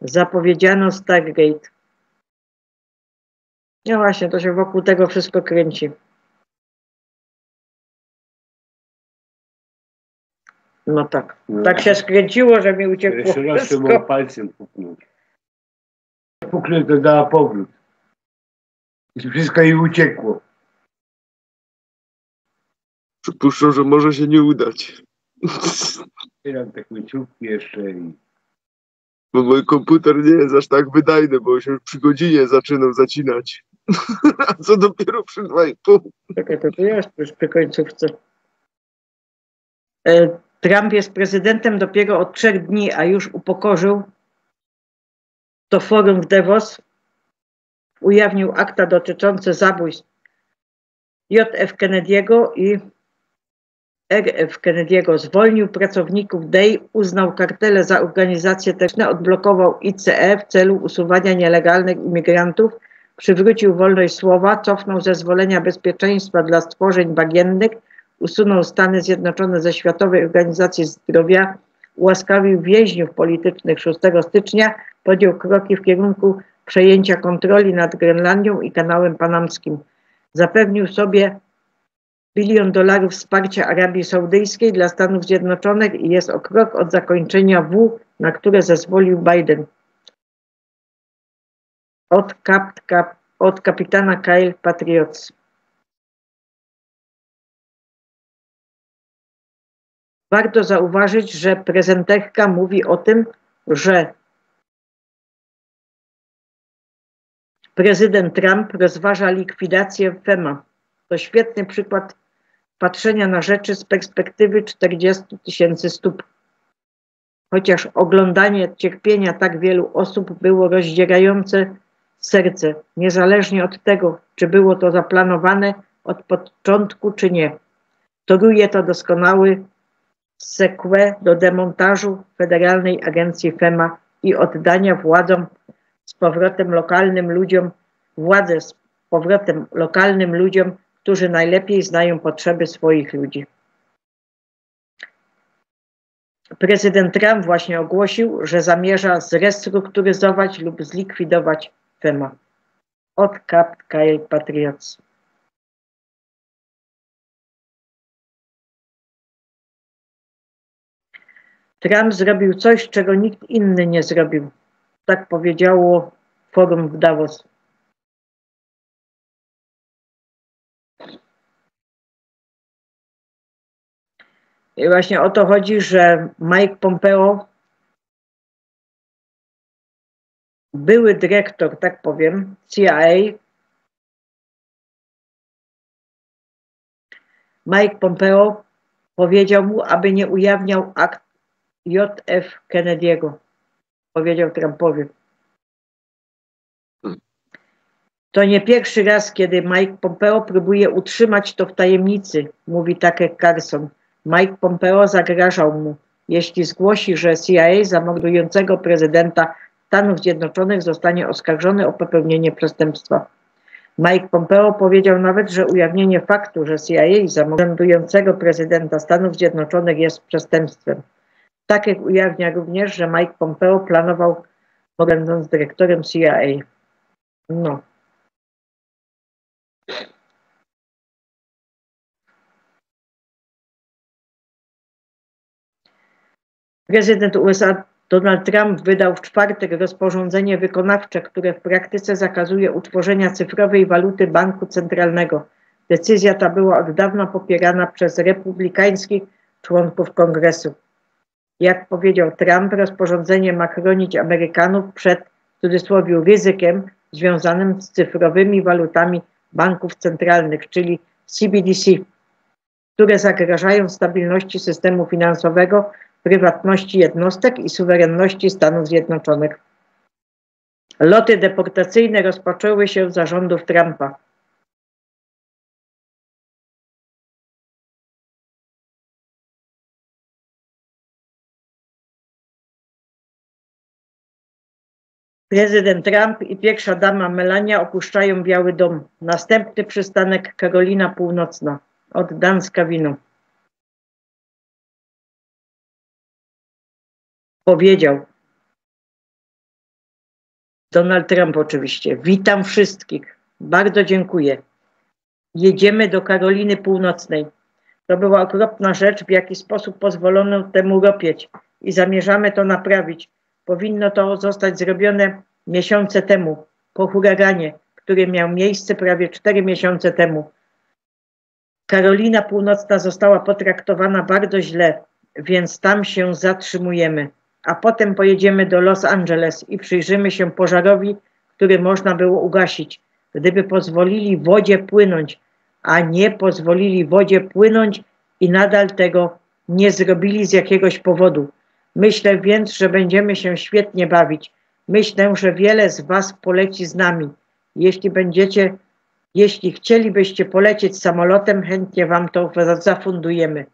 Zapowiedziano Stargate. No właśnie, to się wokół tego wszystko kręci. No tak. Tak się skręciło, że mi uciekło Jeszcze raz wszystko. trzeba palcem puknąć. Puknę, to dała powrót. I wszystko jej uciekło. Przypuszczam, że może się nie udać. Teraz te końcówki jeszcze i... Bo mój komputer nie jest aż tak wydajny, bo się przy godzinie zaczynał zacinać. A co dopiero przy 2,5. Czekaj, to tu jest już przy końcówce. Trump jest prezydentem dopiero od 3 dni, a już upokorzył to forum w Davos. Ujawnił akta dotyczące zabójstw J.F. Kennedy'ego i R.F. Kennedy'ego. Zwolnił pracowników DEI, uznał kartele za organizacje terrorystyczne, odblokował ICE w celu usuwania nielegalnych imigrantów, przywrócił wolność słowa, cofnął zezwolenia bezpieczeństwa dla stworzeń bagiennych, usunął Stany Zjednoczone ze Światowej Organizacji Zdrowia, ułaskawił więźniów politycznych 6 stycznia, podjął kroki w kierunku przejęcia kontroli nad Grenlandią i kanałem panamskim. Zapewnił sobie $1 bilion wsparcia Arabii Saudyjskiej dla Stanów Zjednoczonych i jest o krok od zakończenia W, na które zezwolił Biden. Od kapitana Kyle Patriots. Warto zauważyć, że prezenterka mówi o tym, że prezydent Trump rozważa likwidację FEMA. To świetny przykład patrzenia na rzeczy z perspektywy 40 000 stóp. Chociaż oglądanie cierpienia tak wielu osób było rozdzierające serce, niezależnie od tego, czy było to zaplanowane od początku, czy nie. Toruje to doskonały sequel do demontażu Federalnej Agencji FEMA i oddania władzę z powrotem lokalnym ludziom, którzy najlepiej znają potrzeby swoich ludzi. Prezydent Trump właśnie ogłosił, że zamierza zrestrukturyzować lub zlikwidować FEMA. Od Kyle Patriots. Trump zrobił coś, czego nikt inny nie zrobił. Tak powiedziało forum w Davos. I właśnie o to chodzi, że Mike Pompeo, były dyrektor, tak powiem, CIA, Mike Pompeo powiedział mu, aby nie ujawniał akt J.F. Kennedy'ego. Powiedział Trumpowi. To nie pierwszy raz, kiedy Mike Pompeo próbuje utrzymać to w tajemnicy, mówi Tucker Carlson. Mike Pompeo zagrażał mu, jeśli zgłosi, że CIA zamordującego prezydenta Stanów Zjednoczonych zostanie oskarżony o popełnienie przestępstwa. Mike Pompeo powiedział nawet, że ujawnienie faktu, że CIA zamordującego prezydenta Stanów Zjednoczonych jest przestępstwem. Tucker ujawnia również, że Mike Pompeo planował, będąc dyrektorem CIA. No. Prezydent USA Donald Trump wydał w czwartek rozporządzenie wykonawcze, które w praktyce zakazuje utworzenia cyfrowej waluty banku centralnego. Decyzja ta była od dawna popierana przez republikańskich członków Kongresu. Jak powiedział Trump, rozporządzenie ma chronić Amerykanów przed, w cudzysłowie, ryzykiem związanym z cyfrowymi walutami banków centralnych, czyli CBDC, które zagrażają stabilności systemu finansowego, prywatności jednostek i suwerenności Stanów Zjednoczonych. Loty deportacyjne rozpoczęły się za rządów Trumpa. Prezydent Trump i pierwsza dama Melania opuszczają Biały Dom. Następny przystanek Karolina Północna. Od Danska wino. Powiedział Donald Trump oczywiście. Witam wszystkich. Bardzo dziękuję. Jedziemy do Karoliny Północnej. To była okropna rzecz, w jaki sposób pozwolono temu ropieć i zamierzamy to naprawić. Powinno to zostać zrobione miesiące temu, po huraganie, który miał miejsce prawie 4 miesiące temu. Karolina Północna została potraktowana bardzo źle, więc tam się zatrzymujemy. A potem pojedziemy do Los Angeles i przyjrzymy się pożarowi, który można było ugasić, gdyby pozwolili wodzie płynąć, a nie pozwolili wodzie płynąć i nadal tego nie zrobili z jakiegoś powodu. Myślę więc, że będziemy się świetnie bawić. Myślę, że wiele z was poleci z nami. Jeśli chcielibyście polecieć samolotem, chętnie wam to zafundujemy.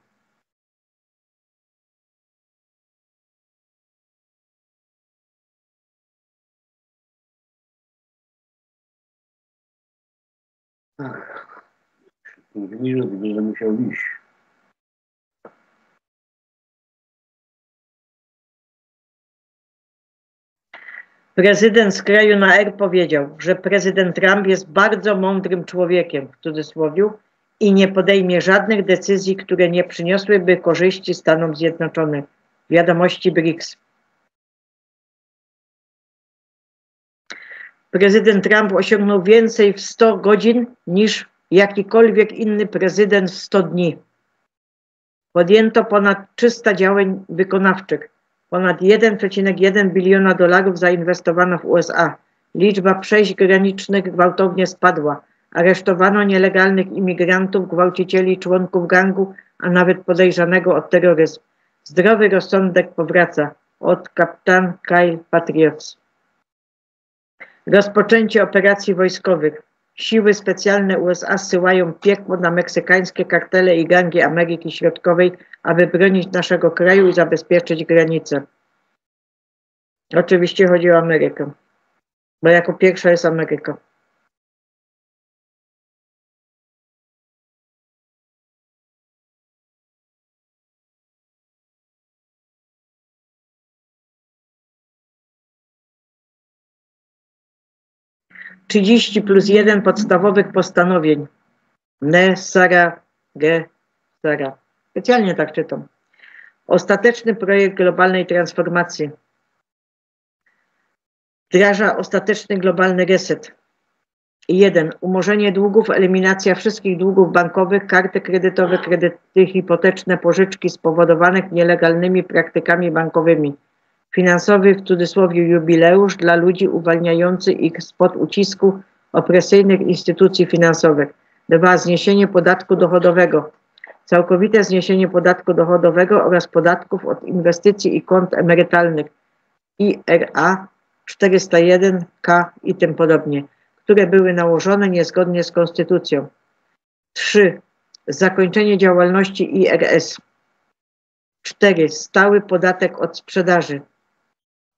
Ach, 5 minut będę musiał iść. Prezydent z kraju na R powiedział, że prezydent Trump jest bardzo mądrym człowiekiem, w cudzysłowie, i nie podejmie żadnych decyzji, które nie przyniosłyby korzyści Stanom Zjednoczonym. Wiadomości BRICS. Prezydent Trump osiągnął więcej w 100 godzin niż jakikolwiek inny prezydent w 100 dni. Podjęto ponad 300 działań wykonawczych. Ponad 1,1 biliona dolarów zainwestowano w USA. Liczba przejść granicznych gwałtownie spadła. Aresztowano nielegalnych imigrantów, gwałcicieli, członków gangu, a nawet podejrzanego o terroryzm. Zdrowy rozsądek powraca. Od kapitan Kyle Patriots. Rozpoczęcie operacji wojskowych. Siły specjalne USA zsyłają piekło na meksykańskie kartele i gangi Ameryki Środkowej, aby bronić naszego kraju i zabezpieczyć granice. Oczywiście chodzi o Amerykę, bo jako pierwsza jest Ameryka. +30+1 podstawowych postanowień. Ne Sara Ge Sara. Specjalnie tak czytam. Ostateczny projekt globalnej transformacji. Wdraża ostateczny globalny reset. 1. Umorzenie długów, eliminacja wszystkich długów bankowych, karty kredytowe, kredyty hipoteczne, pożyczki spowodowanych nielegalnymi praktykami bankowymi. Finansowy, w cudzysłowie, jubileusz dla ludzi uwalniający ich spod ucisku opresyjnych instytucji finansowych. 2. Zniesienie podatku dochodowego. Całkowite zniesienie podatku dochodowego oraz podatków od inwestycji i kont emerytalnych IRA 401K i tym podobnie, które były nałożone niezgodnie z konstytucją. 3. Zakończenie działalności IRS. 4. Stały podatek od sprzedaży.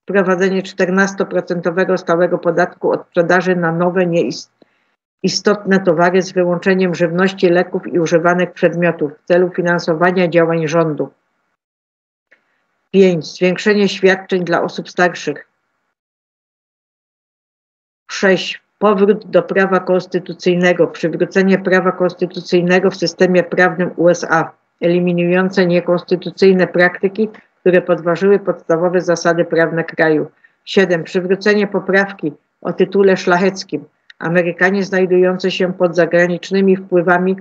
Wprowadzenie 14% stałego podatku od sprzedaży na nowe, nieistotne towary z wyłączeniem żywności, leków i używanych przedmiotów w celu finansowania działań rządu. 5. Zwiększenie świadczeń dla osób starszych. 6. Powrót do prawa konstytucyjnego, przywrócenie prawa konstytucyjnego w systemie prawnym USA, eliminujące niekonstytucyjne praktyki, które podważyły podstawowe zasady prawne kraju. 7. Przywrócenie poprawki o tytule szlacheckim. Amerykanie znajdujący się pod zagranicznymi wpływami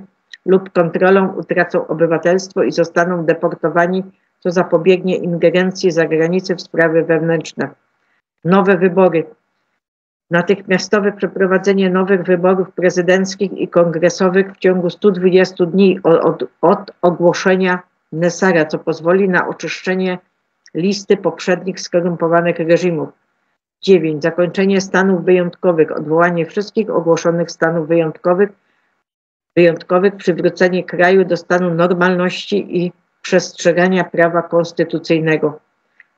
lub kontrolą utracą obywatelstwo i zostaną deportowani, co zapobiegnie ingerencji zagranicy w sprawy wewnętrzne. Nowe wybory. Natychmiastowe przeprowadzenie nowych wyborów prezydenckich i kongresowych w ciągu 120 dni od ogłoszenia Nessara, co pozwoli na oczyszczenie listy poprzednich skorumpowanych reżimów. 9. Zakończenie stanów wyjątkowych, odwołanie wszystkich ogłoszonych stanów wyjątkowych, przywrócenie kraju do stanu normalności i przestrzegania prawa konstytucyjnego.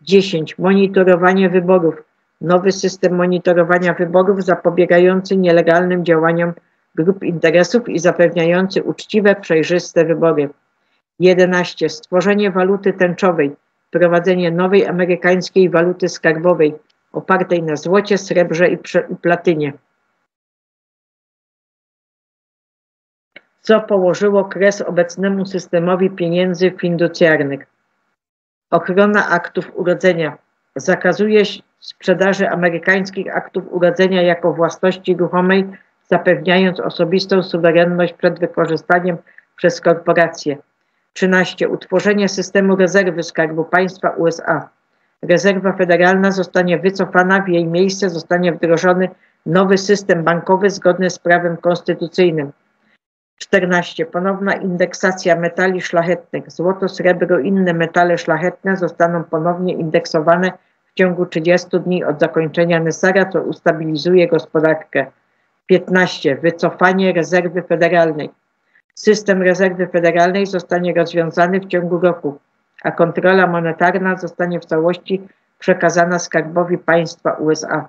10. Monitorowanie wyborów. Nowy system monitorowania wyborów zapobiegający nielegalnym działaniom grup interesów i zapewniający uczciwe, przejrzyste wybory. 11. Stworzenie waluty tęczowej. Wprowadzenie nowej amerykańskiej waluty skarbowej opartej na złocie, srebrze i platynie. Co położyło kres obecnemu systemowi pieniędzy fiducjarnych. Ochrona aktów urodzenia. Zakazuje sprzedaży amerykańskich aktów urodzenia jako własności ruchomej, zapewniając osobistą suwerenność przed wykorzystaniem przez korporacje. 13. Utworzenie systemu rezerwy Skarbu Państwa USA. Rezerwa federalna zostanie wycofana, w jej miejsce zostanie wdrożony nowy system bankowy zgodny z prawem konstytucyjnym. 14. Ponowna indeksacja metali szlachetnych. Złoto, srebro i inne metale szlachetne zostaną ponownie indeksowane w ciągu 30 dni od zakończenia Nessara, co ustabilizuje gospodarkę. 15. Wycofanie rezerwy federalnej. System rezerwy federalnej zostanie rozwiązany w ciągu roku, a kontrola monetarna zostanie w całości przekazana Skarbowi Państwa USA.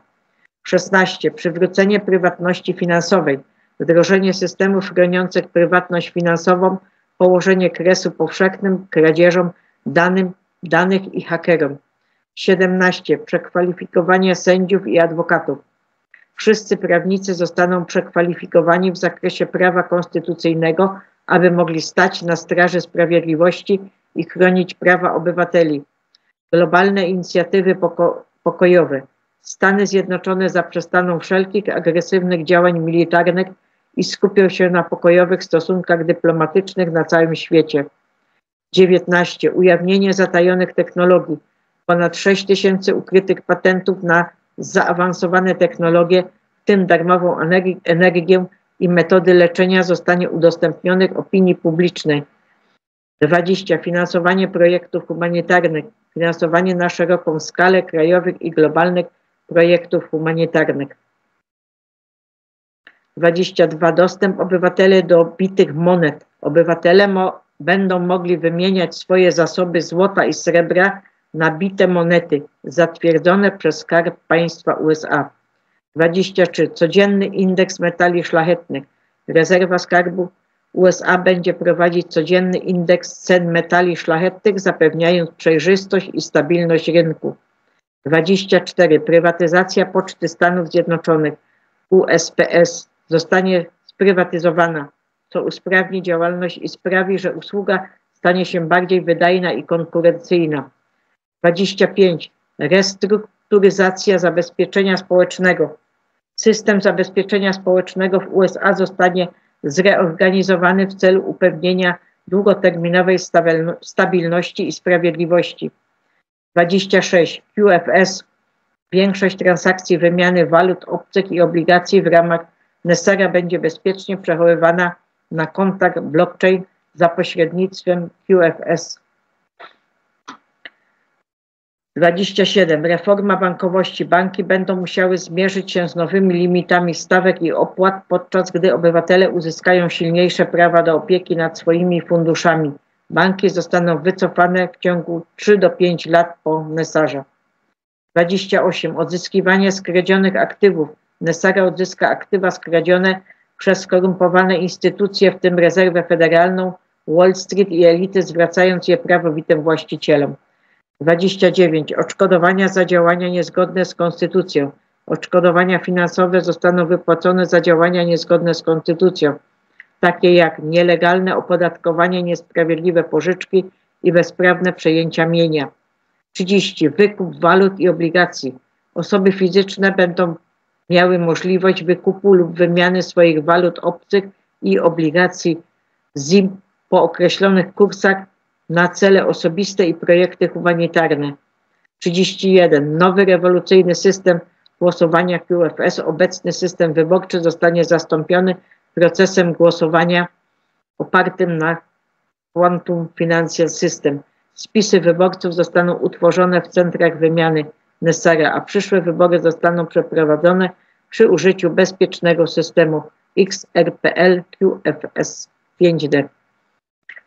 16. Przywrócenie prywatności finansowej. Wdrożenie systemów chroniących prywatność finansową, położenie kresu powszechnym kradzieżom danych i hakerom. 17. Przekwalifikowanie sędziów i adwokatów. Wszyscy prawnicy zostaną przekwalifikowani w zakresie prawa konstytucyjnego, aby mogli stać na straży sprawiedliwości i chronić prawa obywateli. Globalne inicjatywy pokojowe. Stany Zjednoczone zaprzestaną wszelkich agresywnych działań militarnych i skupią się na pokojowych stosunkach dyplomatycznych na całym świecie. 19. Ujawnienie zatajonych technologii. Ponad 6000 ukrytych patentów na zaawansowane technologie, w tym darmową energię i metody leczenia, zostanie udostępnionych opinii publicznej. 20. Finansowanie projektów humanitarnych. Finansowanie na szeroką skalę krajowych i globalnych projektów humanitarnych. 22. Dostęp obywateli do bitych monet. Obywatele będą mogli wymieniać swoje zasoby złota i srebra na bite monety zatwierdzone przez Skarb Państwa USA. 23. Codzienny indeks metali szlachetnych. Rezerwa Skarbu USA będzie prowadzić codzienny indeks cen metali szlachetnych, zapewniając przejrzystość i stabilność rynku. 24. Prywatyzacja Poczty Stanów Zjednoczonych USPS zostanie sprywatyzowana, co usprawni działalność i sprawi, że usługa stanie się bardziej wydajna i konkurencyjna. 25. Restrukturyzacja zabezpieczenia społecznego. System zabezpieczenia społecznego w USA zostanie zreorganizowany w celu upewnienia długoterminowej stabilności i sprawiedliwości. 26. QFS. Większość transakcji wymiany walut obcych i obligacji w ramach Nessara będzie bezpiecznie przechowywana na kontach blockchain za pośrednictwem QFS. 27. Reforma bankowości. Banki będą musiały zmierzyć się z nowymi limitami stawek i opłat, podczas gdy obywatele uzyskają silniejsze prawa do opieki nad swoimi funduszami. Banki zostaną wycofane w ciągu 3 do 5 lat po Nessarze. 28. Odzyskiwanie skradzionych aktywów. Nessara odzyska aktywa skradzione przez skorumpowane instytucje, w tym Rezerwę Federalną, Wall Street i elity, zwracając je prawowitym właścicielom. 29. Odszkodowania za działania niezgodne z konstytucją. Odszkodowania finansowe zostaną wypłacone za działania niezgodne z konstytucją, takie jak nielegalne opodatkowanie, niesprawiedliwe pożyczki i bezprawne przejęcia mienia. 30. Wykup walut i obligacji. Osoby fizyczne będą miały możliwość wykupu lub wymiany swoich walut obcych i obligacji ZIM po określonych kursach na cele osobiste i projekty humanitarne. 31. Nowy rewolucyjny system głosowania QFS. Obecny system wyborczy zostanie zastąpiony procesem głosowania opartym na Quantum Financial System. Spisy wyborców zostaną utworzone w centrach wymiany Nessara, a przyszłe wybory zostaną przeprowadzone przy użyciu bezpiecznego systemu XRPL QFS 5D.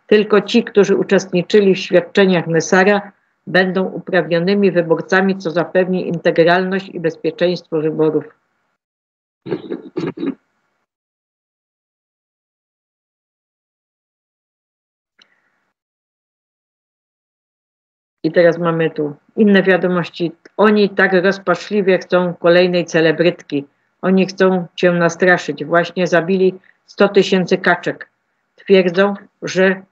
Tylko ci, którzy uczestniczyli w świadczeniach Nessara, będą uprawnionymi wyborcami, co zapewni integralność i bezpieczeństwo wyborów. I teraz mamy tu inne wiadomości. Oni tak rozpaczliwie chcą kolejnej celebrytki. Oni chcą cię nastraszyć. Właśnie zabili 100 000 kaczek. Twierdzą, że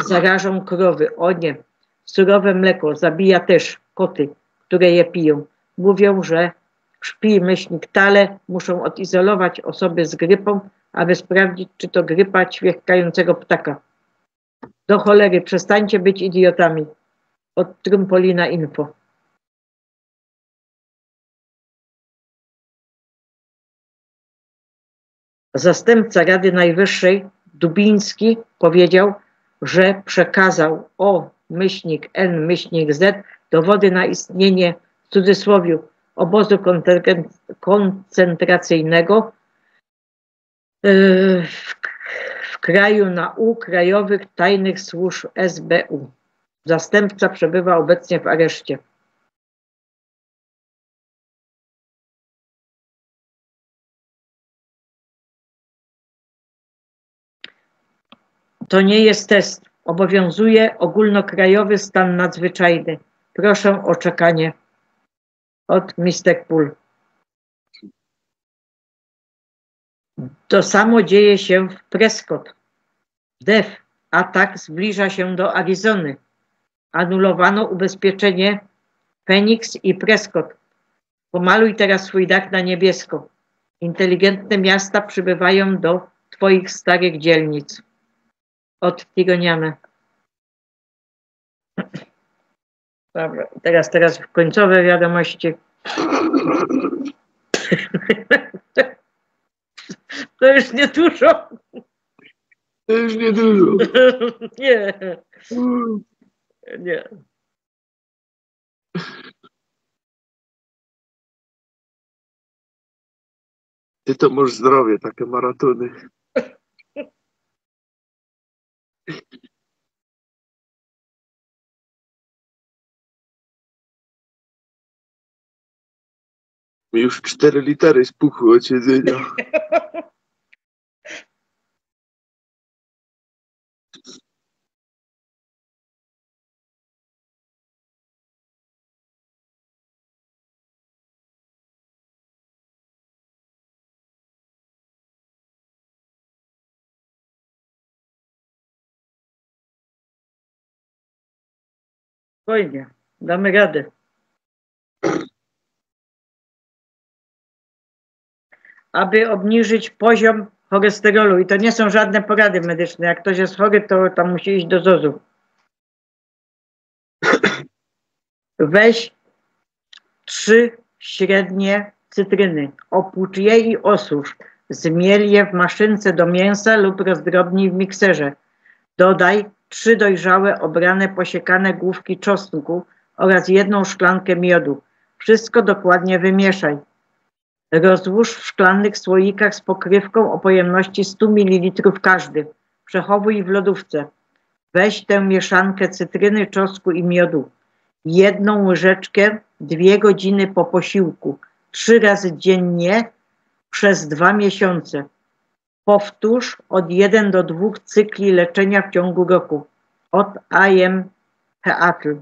zarażą krowy. O nie. Surowe mleko zabija też koty, które je piją. Mówią, że szpij-tale muszą odizolować osoby z grypą, aby sprawdzić, czy to grypa ćwierkającego ptaka. Do cholery, przestańcie być idiotami. Od Trumpolina Info. Zastępca Rady Najwyższej Dubiński powiedział, że przekazał O-N-Z dowody na istnienie, w cudzysłowie, obozu koncentracyjnego w kraju krajowych tajnych służb SBU. Zastępca przebywa obecnie w areszcie. To nie jest test. Obowiązuje ogólnokrajowy stan nadzwyczajny. Proszę o czekanie. Od Mr. Pool. To samo dzieje się w Prescott. DEF. Atak zbliża się do Arizony. Anulowano ubezpieczenie Phoenix i Prescott. Pomaluj teraz swój dach na niebiesko. Inteligentne miasta przybywają do twoich starych dzielnic. Od Tigoniana. Dobra, teraz końcowe wiadomości. To już nie dużo. To już nie dużo. Nie. Nie. Ty to masz zdrowie, takie maratony. Mi już 4 litery spuchły od siedzenia. Spokojnie. Damy radę. aby obniżyć poziom cholesterolu. I to nie są żadne porady medyczne. Jak ktoś jest chory, to tam musi iść do ZOZ-u. Weź 3 średnie cytryny, opłucz je i osusz. Zmiel je w maszynce do mięsa lub rozdrobnij w mikserze. Dodaj 3 dojrzałe, obrane, posiekane główki czosnku oraz 1 szklankę miodu. Wszystko dokładnie wymieszaj. Rozłóż w szklanych słoikach z pokrywką o pojemności 100 ml każdy. Przechowuj w lodówce. Weź tę mieszankę cytryny, czosnku i miodu. 1 łyżeczkę 2 godziny po posiłku. 3 razy dziennie przez 2 miesiące. Powtórz od 1 do 2 cykli leczenia w ciągu roku. Od I.M. Heather.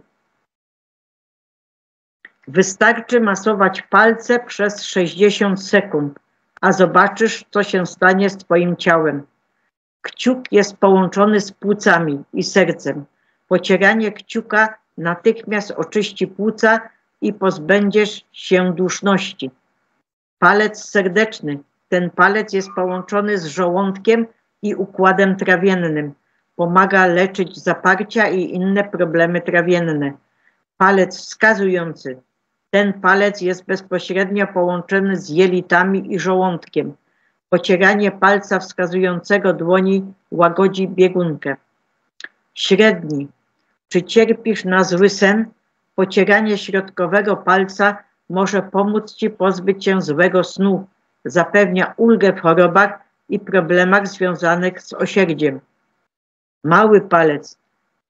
Wystarczy masować palce przez 60 sekund, a zobaczysz, co się stanie z twoim ciałem. Kciuk jest połączony z płucami i sercem. Pocieranie kciuka natychmiast oczyści płuca i pozbędziesz się duszności. Palec serdeczny. Ten palec jest połączony z żołądkiem i układem trawiennym. Pomaga leczyć zaparcia i inne problemy trawienne. Palec wskazujący. Ten palec jest bezpośrednio połączony z jelitami i żołądkiem. Pocieranie palca wskazującego dłoni łagodzi biegunkę. Średni. Czy cierpisz na zły sen? Pocieranie środkowego palca może pomóc ci pozbyć się złego snu. Zapewnia ulgę w chorobach i problemach związanych z osierdziem. Mały palec.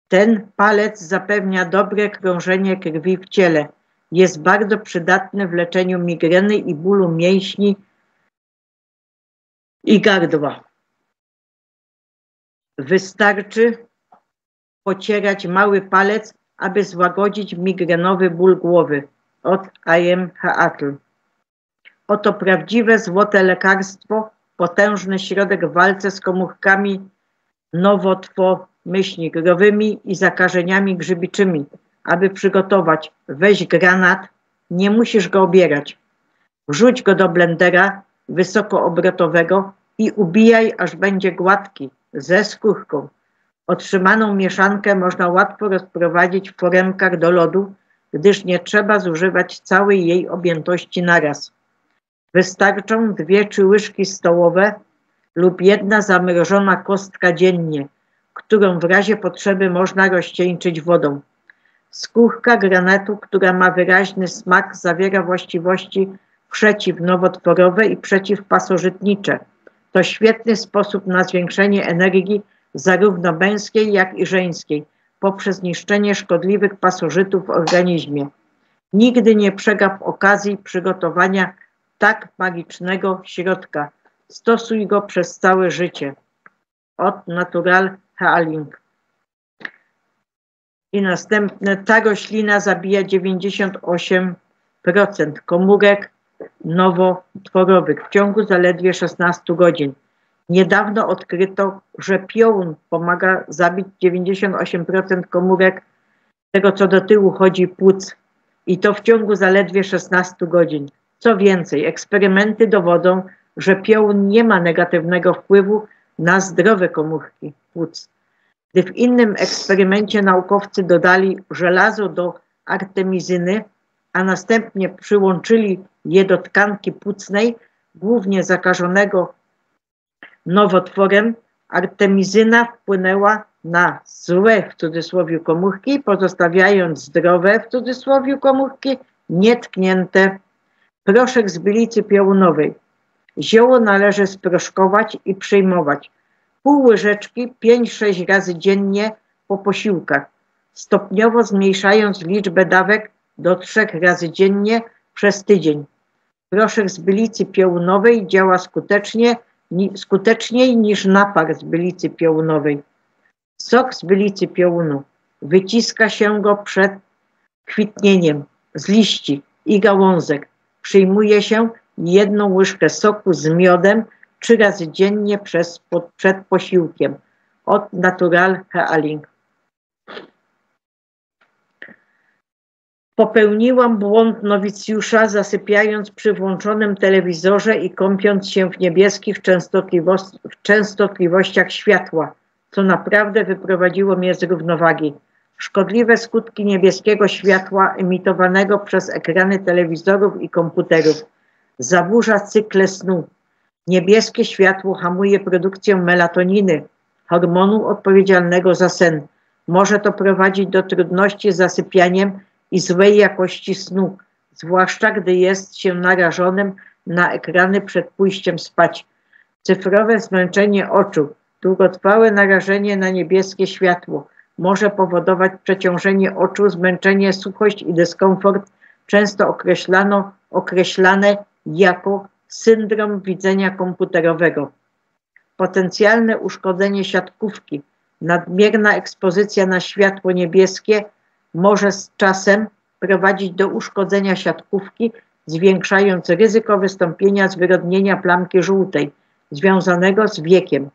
Ten palec zapewnia dobre krążenie krwi w ciele. Jest bardzo przydatny w leczeniu migreny i bólu mięśni i gardła. Wystarczy pocierać mały palec, aby złagodzić migrenowy ból głowy. Od I.M. Heather. Oto prawdziwe złote lekarstwo, potężny środek w walce z komórkami nowotworowymi i zakażeniami grzybiczymi. Aby przygotować, weź granat, nie musisz go obierać. Wrzuć go do blendera wysokoobrotowego i ubijaj, aż będzie gładki, ze skórką. Otrzymaną mieszankę można łatwo rozprowadzić w foremkach do lodu, gdyż nie trzeba zużywać całej jej objętości naraz. Wystarczą 2-3 łyżki stołowe lub 1 zamrożona kostka dziennie, którą w razie potrzeby można rozcieńczyć wodą. Skórka granatu, która ma wyraźny smak, zawiera właściwości przeciwnowotworowe i przeciwpasożytnicze. To świetny sposób na zwiększenie energii zarówno męskiej, jak i żeńskiej poprzez niszczenie szkodliwych pasożytów w organizmie. Nigdy nie przegap okazji przygotowania tak magicznego środka. Stosuj go przez całe życie. Od Natural Healing. I następne. Ta roślina zabija 98% komórek nowotworowych w ciągu zaledwie 16 godzin. Niedawno odkryto, że piołun pomaga zabić 98% komórek tego, co do tyłu chodzi, płuc. I to w ciągu zaledwie 16 godzin. Co więcej, eksperymenty dowodzą, że piołun nie ma negatywnego wpływu na zdrowe komórki płuc. Gdy w innym eksperymencie naukowcy dodali żelazo do artemizyny, a następnie przyłączyli je do tkanki płucnej, głównie zakażonego nowotworem, artemizyna wpłynęła na złe w cudzysłowie komórki, pozostawiając zdrowe w cudzysłowie komórki nietknięte. Proszek z bylicy piołunowej. Zioło należy sproszkować i przyjmować. Pół łyżeczki 5-6 razy dziennie po posiłkach, stopniowo zmniejszając liczbę dawek do 3 razy dziennie przez tydzień. Proszek z bylicy piołunowej działa skuteczniej niż napar z bylicy piołunowej. Sok z bylicy piołunu. Wyciska się go przed kwitnieniem z liści i gałązek. Przyjmuje się 1 łyżkę soku z miodem 3 razy dziennie przed posiłkiem. Od Natural Healing. Popełniłam błąd nowicjusza, zasypiając przy włączonym telewizorze i kąpiąc się w niebieskich częstotliwościach światła, co naprawdę wyprowadziło mnie z równowagi. Szkodliwe skutki niebieskiego światła emitowanego przez ekrany telewizorów i komputerów. Zaburza cykle snu. Niebieskie światło hamuje produkcję melatoniny, hormonu odpowiedzialnego za sen. Może to prowadzić do trudności z zasypianiem i złej jakości snu, zwłaszcza gdy jest się narażonym na ekrany przed pójściem spać. Cyfrowe zmęczenie oczu, długotrwałe narażenie na niebieskie światło może powodować przeciążenie oczu, zmęczenie, suchość i dyskomfort, często określane jako syndrom widzenia komputerowego. Potencjalne uszkodzenie siatkówki, nadmierna ekspozycja na światło niebieskie może z czasem prowadzić do uszkodzenia siatkówki, zwiększając ryzyko wystąpienia zwyrodnienia plamki żółtej, związanego z wiekiem,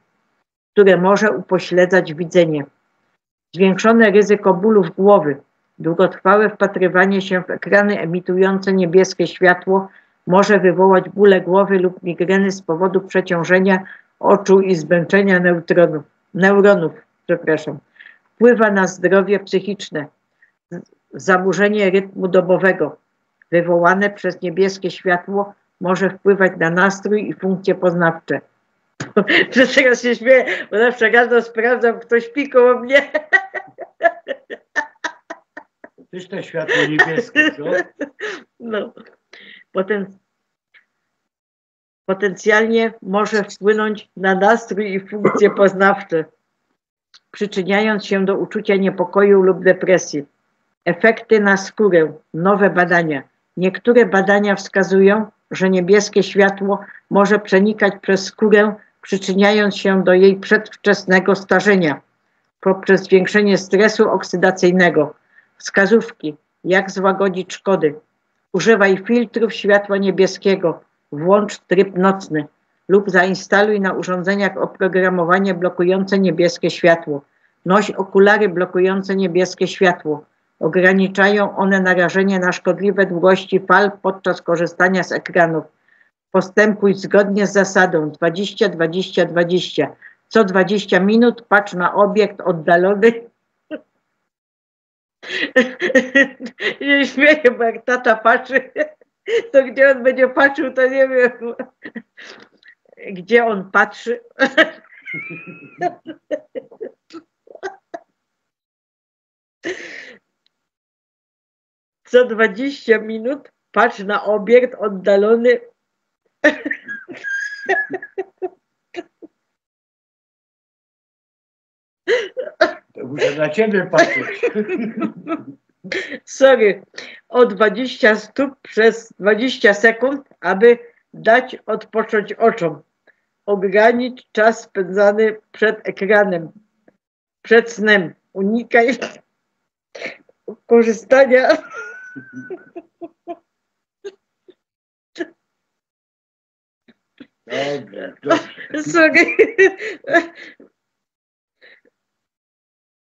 które może upośledzać widzenie. Zwiększone ryzyko bólów głowy, długotrwałe wpatrywanie się w ekrany emitujące niebieskie światło może wywołać bóle głowy lub migreny z powodu przeciążenia oczu i zmęczenia neuronów. Wpływa na zdrowie psychiczne. Zaburzenie rytmu dobowego wywołane przez niebieskie światło może wpływać na nastrój i funkcje poznawcze. Teraz się śmieję, bo zawsze rano sprawdzam, kto śpi koło mnie. Też to światło niebieskie, co? No. Potencjalnie może wpłynąć na nastrój i funkcje poznawcze, przyczyniając się do uczucia niepokoju lub depresji. Efekty na skórę. Nowe badania. Niektóre badania wskazują, że niebieskie światło może przenikać przez skórę, przyczyniając się do jej przedwczesnego starzenia poprzez zwiększenie stresu oksydacyjnego. Wskazówki. Jak złagodzić szkody. Używaj filtrów światła niebieskiego. Włącz tryb nocny lub zainstaluj na urządzeniach oprogramowanie blokujące niebieskie światło. Noś okulary blokujące niebieskie światło. Ograniczają one narażenie na szkodliwe długości fal podczas korzystania z ekranów. Postępuj zgodnie z zasadą 20-20-20. Co 20 minut patrz na obiekt oddalony. Nie śmieję, bo jak tata patrzy, to gdzie on będzie patrzył, to nie wiem. Gdzie on patrzy? Co 20 minut patrz na obiekt oddalony. To muszę na ciebie patrzeć. Sorry, o 20 stóp przez 20 sekund, aby dać odpocząć oczom. Ogranicz czas spędzany przed ekranem, przed snem. Unikaj korzystania. Dobrze. Sorry.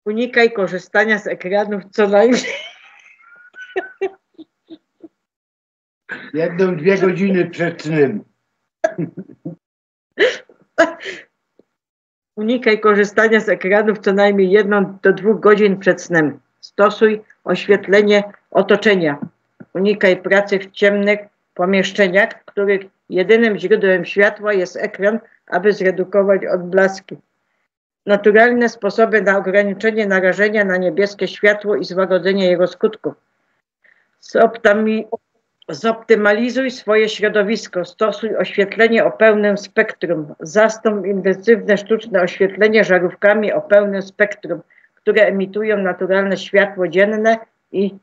Unikaj korzystania z ekranów co najmniej 1-2 godziny przed snem. Unikaj korzystania z ekranów co najmniej 1 do 2 godzin przed snem. Stosuj oświetlenie otoczenia. Unikaj pracy w ciemnych pomieszczeniach, w których jedynym źródłem światła jest ekran, aby zredukować odblaski. Naturalne sposoby na ograniczenie narażenia na niebieskie światło i złagodzenie jego skutków. Zoptymalizuj swoje środowisko. Stosuj oświetlenie o pełnym spektrum. Zastąp intensywne sztuczne oświetlenie żarówkami o pełnym spektrum, które emitują naturalne światło dzienne i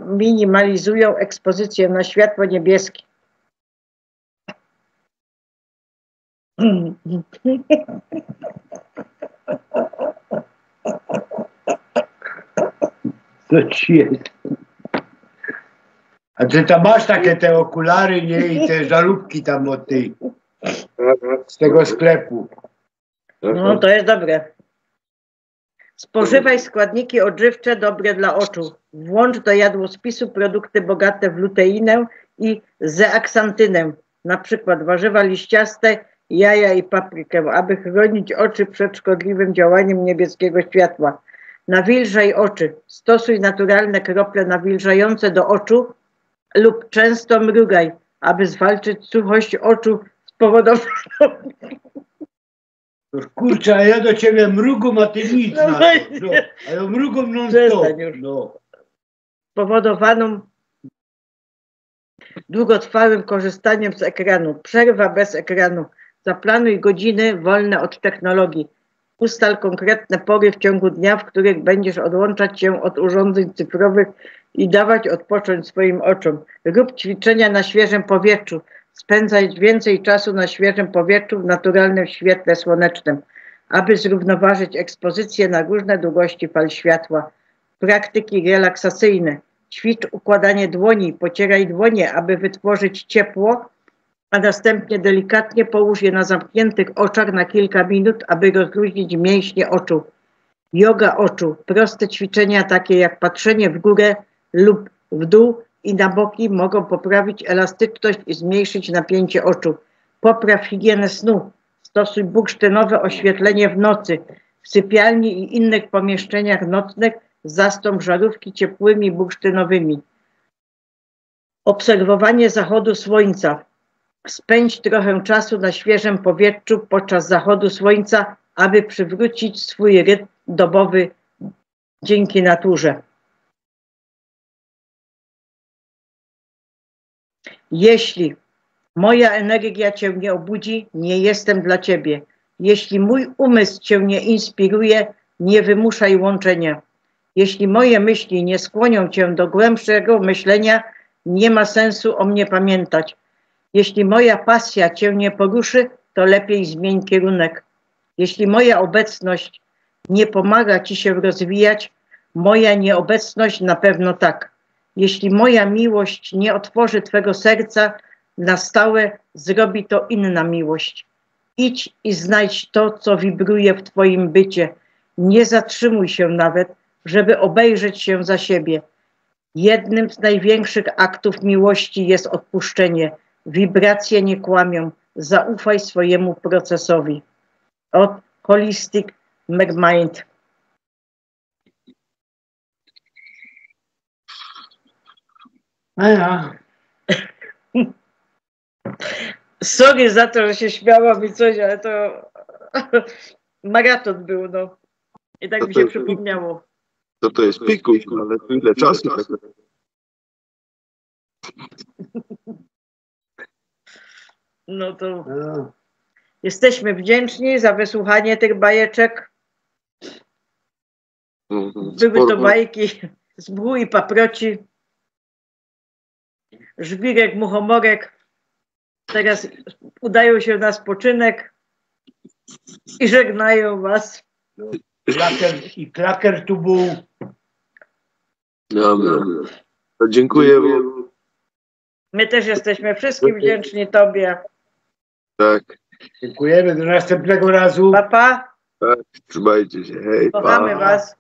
minimalizują ekspozycję na światło niebieskie. Co ci jest? A ty tam masz takie te okulary, nie? I te żarówki tam od tej, z tego sklepu. No to jest dobre. Spożywaj składniki odżywcze dobre dla oczu. Włącz do jadłospisu produkty bogate w luteinę i zeaksantynę, na przykład warzywa liściaste, jaja i paprykę, aby chronić oczy przed szkodliwym działaniem niebieskiego światła. Nawilżaj oczy. Stosuj naturalne krople nawilżające do oczu lub często mrugaj, aby zwalczyć suchość oczu spowodowaną. Kurczę, a ja do ciebie mrugam, a ty nic No na to. właśnie. No, a ja mrugam non Przestań stop. już. No. Spowodowaną długotrwałym korzystaniem z ekranu. Przerwa bez ekranu. Zaplanuj godziny wolne od technologii. Ustal konkretne pory w ciągu dnia, w których będziesz odłączać się od urządzeń cyfrowych i dawać odpocząć swoim oczom. Rób ćwiczenia na świeżym powietrzu. Spędzaj więcej czasu na świeżym powietrzu w naturalnym świetle słonecznym, aby zrównoważyć ekspozycję na różne długości fal światła. Praktyki relaksacyjne. Ćwicz układanie dłoni, pocieraj dłonie, aby wytworzyć ciepło, a następnie delikatnie połóż je na zamkniętych oczach na kilka minut, aby rozluźnić mięśnie oczu. Joga oczu. Proste ćwiczenia takie jak patrzenie w górę lub w dół i na boki mogą poprawić elastyczność i zmniejszyć napięcie oczu. Popraw higienę snu. Stosuj bursztynowe oświetlenie w nocy. W sypialni i innych pomieszczeniach nocnych zastąp żarówki ciepłymi bursztynowymi. Obserwowanie zachodu słońca. Spędź trochę czasu na świeżym powietrzu podczas zachodu słońca, aby przywrócić swój rytm dobowy dzięki naturze. Jeśli moja energia cię nie obudzi, nie jestem dla ciebie. Jeśli mój umysł cię nie inspiruje, nie wymuszaj łączenia. Jeśli moje myśli nie skłonią cię do głębszego myślenia, nie ma sensu o mnie pamiętać. Jeśli moja pasja cię nie poruszy, to lepiej zmień kierunek. Jeśli moja obecność nie pomaga ci się rozwijać, moja nieobecność na pewno tak. Jeśli moja miłość nie otworzy twego serca na stałe, zrobi to inna miłość. Idź i znajdź to, co wibruje w twoim bycie. Nie zatrzymuj się nawet, żeby obejrzeć się za siebie. Jednym z największych aktów miłości jest odpuszczenie. Wibracje nie kłamią. Zaufaj swojemu procesowi. Od Holistic Mind. A ja. Sorry za to, że się śmiałam i coś, ale to maraton był, no. I tak mi się przypomniało. To jest pikuś, ale tu ile czasu? No to No. jesteśmy wdzięczni za wysłuchanie tych bajeczek. Były to bajki z mchu i paproci. Żwirek, muchomorek. Teraz udają się na spoczynek i żegnają was. No. Klaker tu był. Dobra. To dziękuję. My też jesteśmy wszystkim wdzięczni tobie. Tak. Dziękujemy. Do następnego razu. Pa, pa. Tak. Trzymajcie się. Hej. Kochamy Pa. was.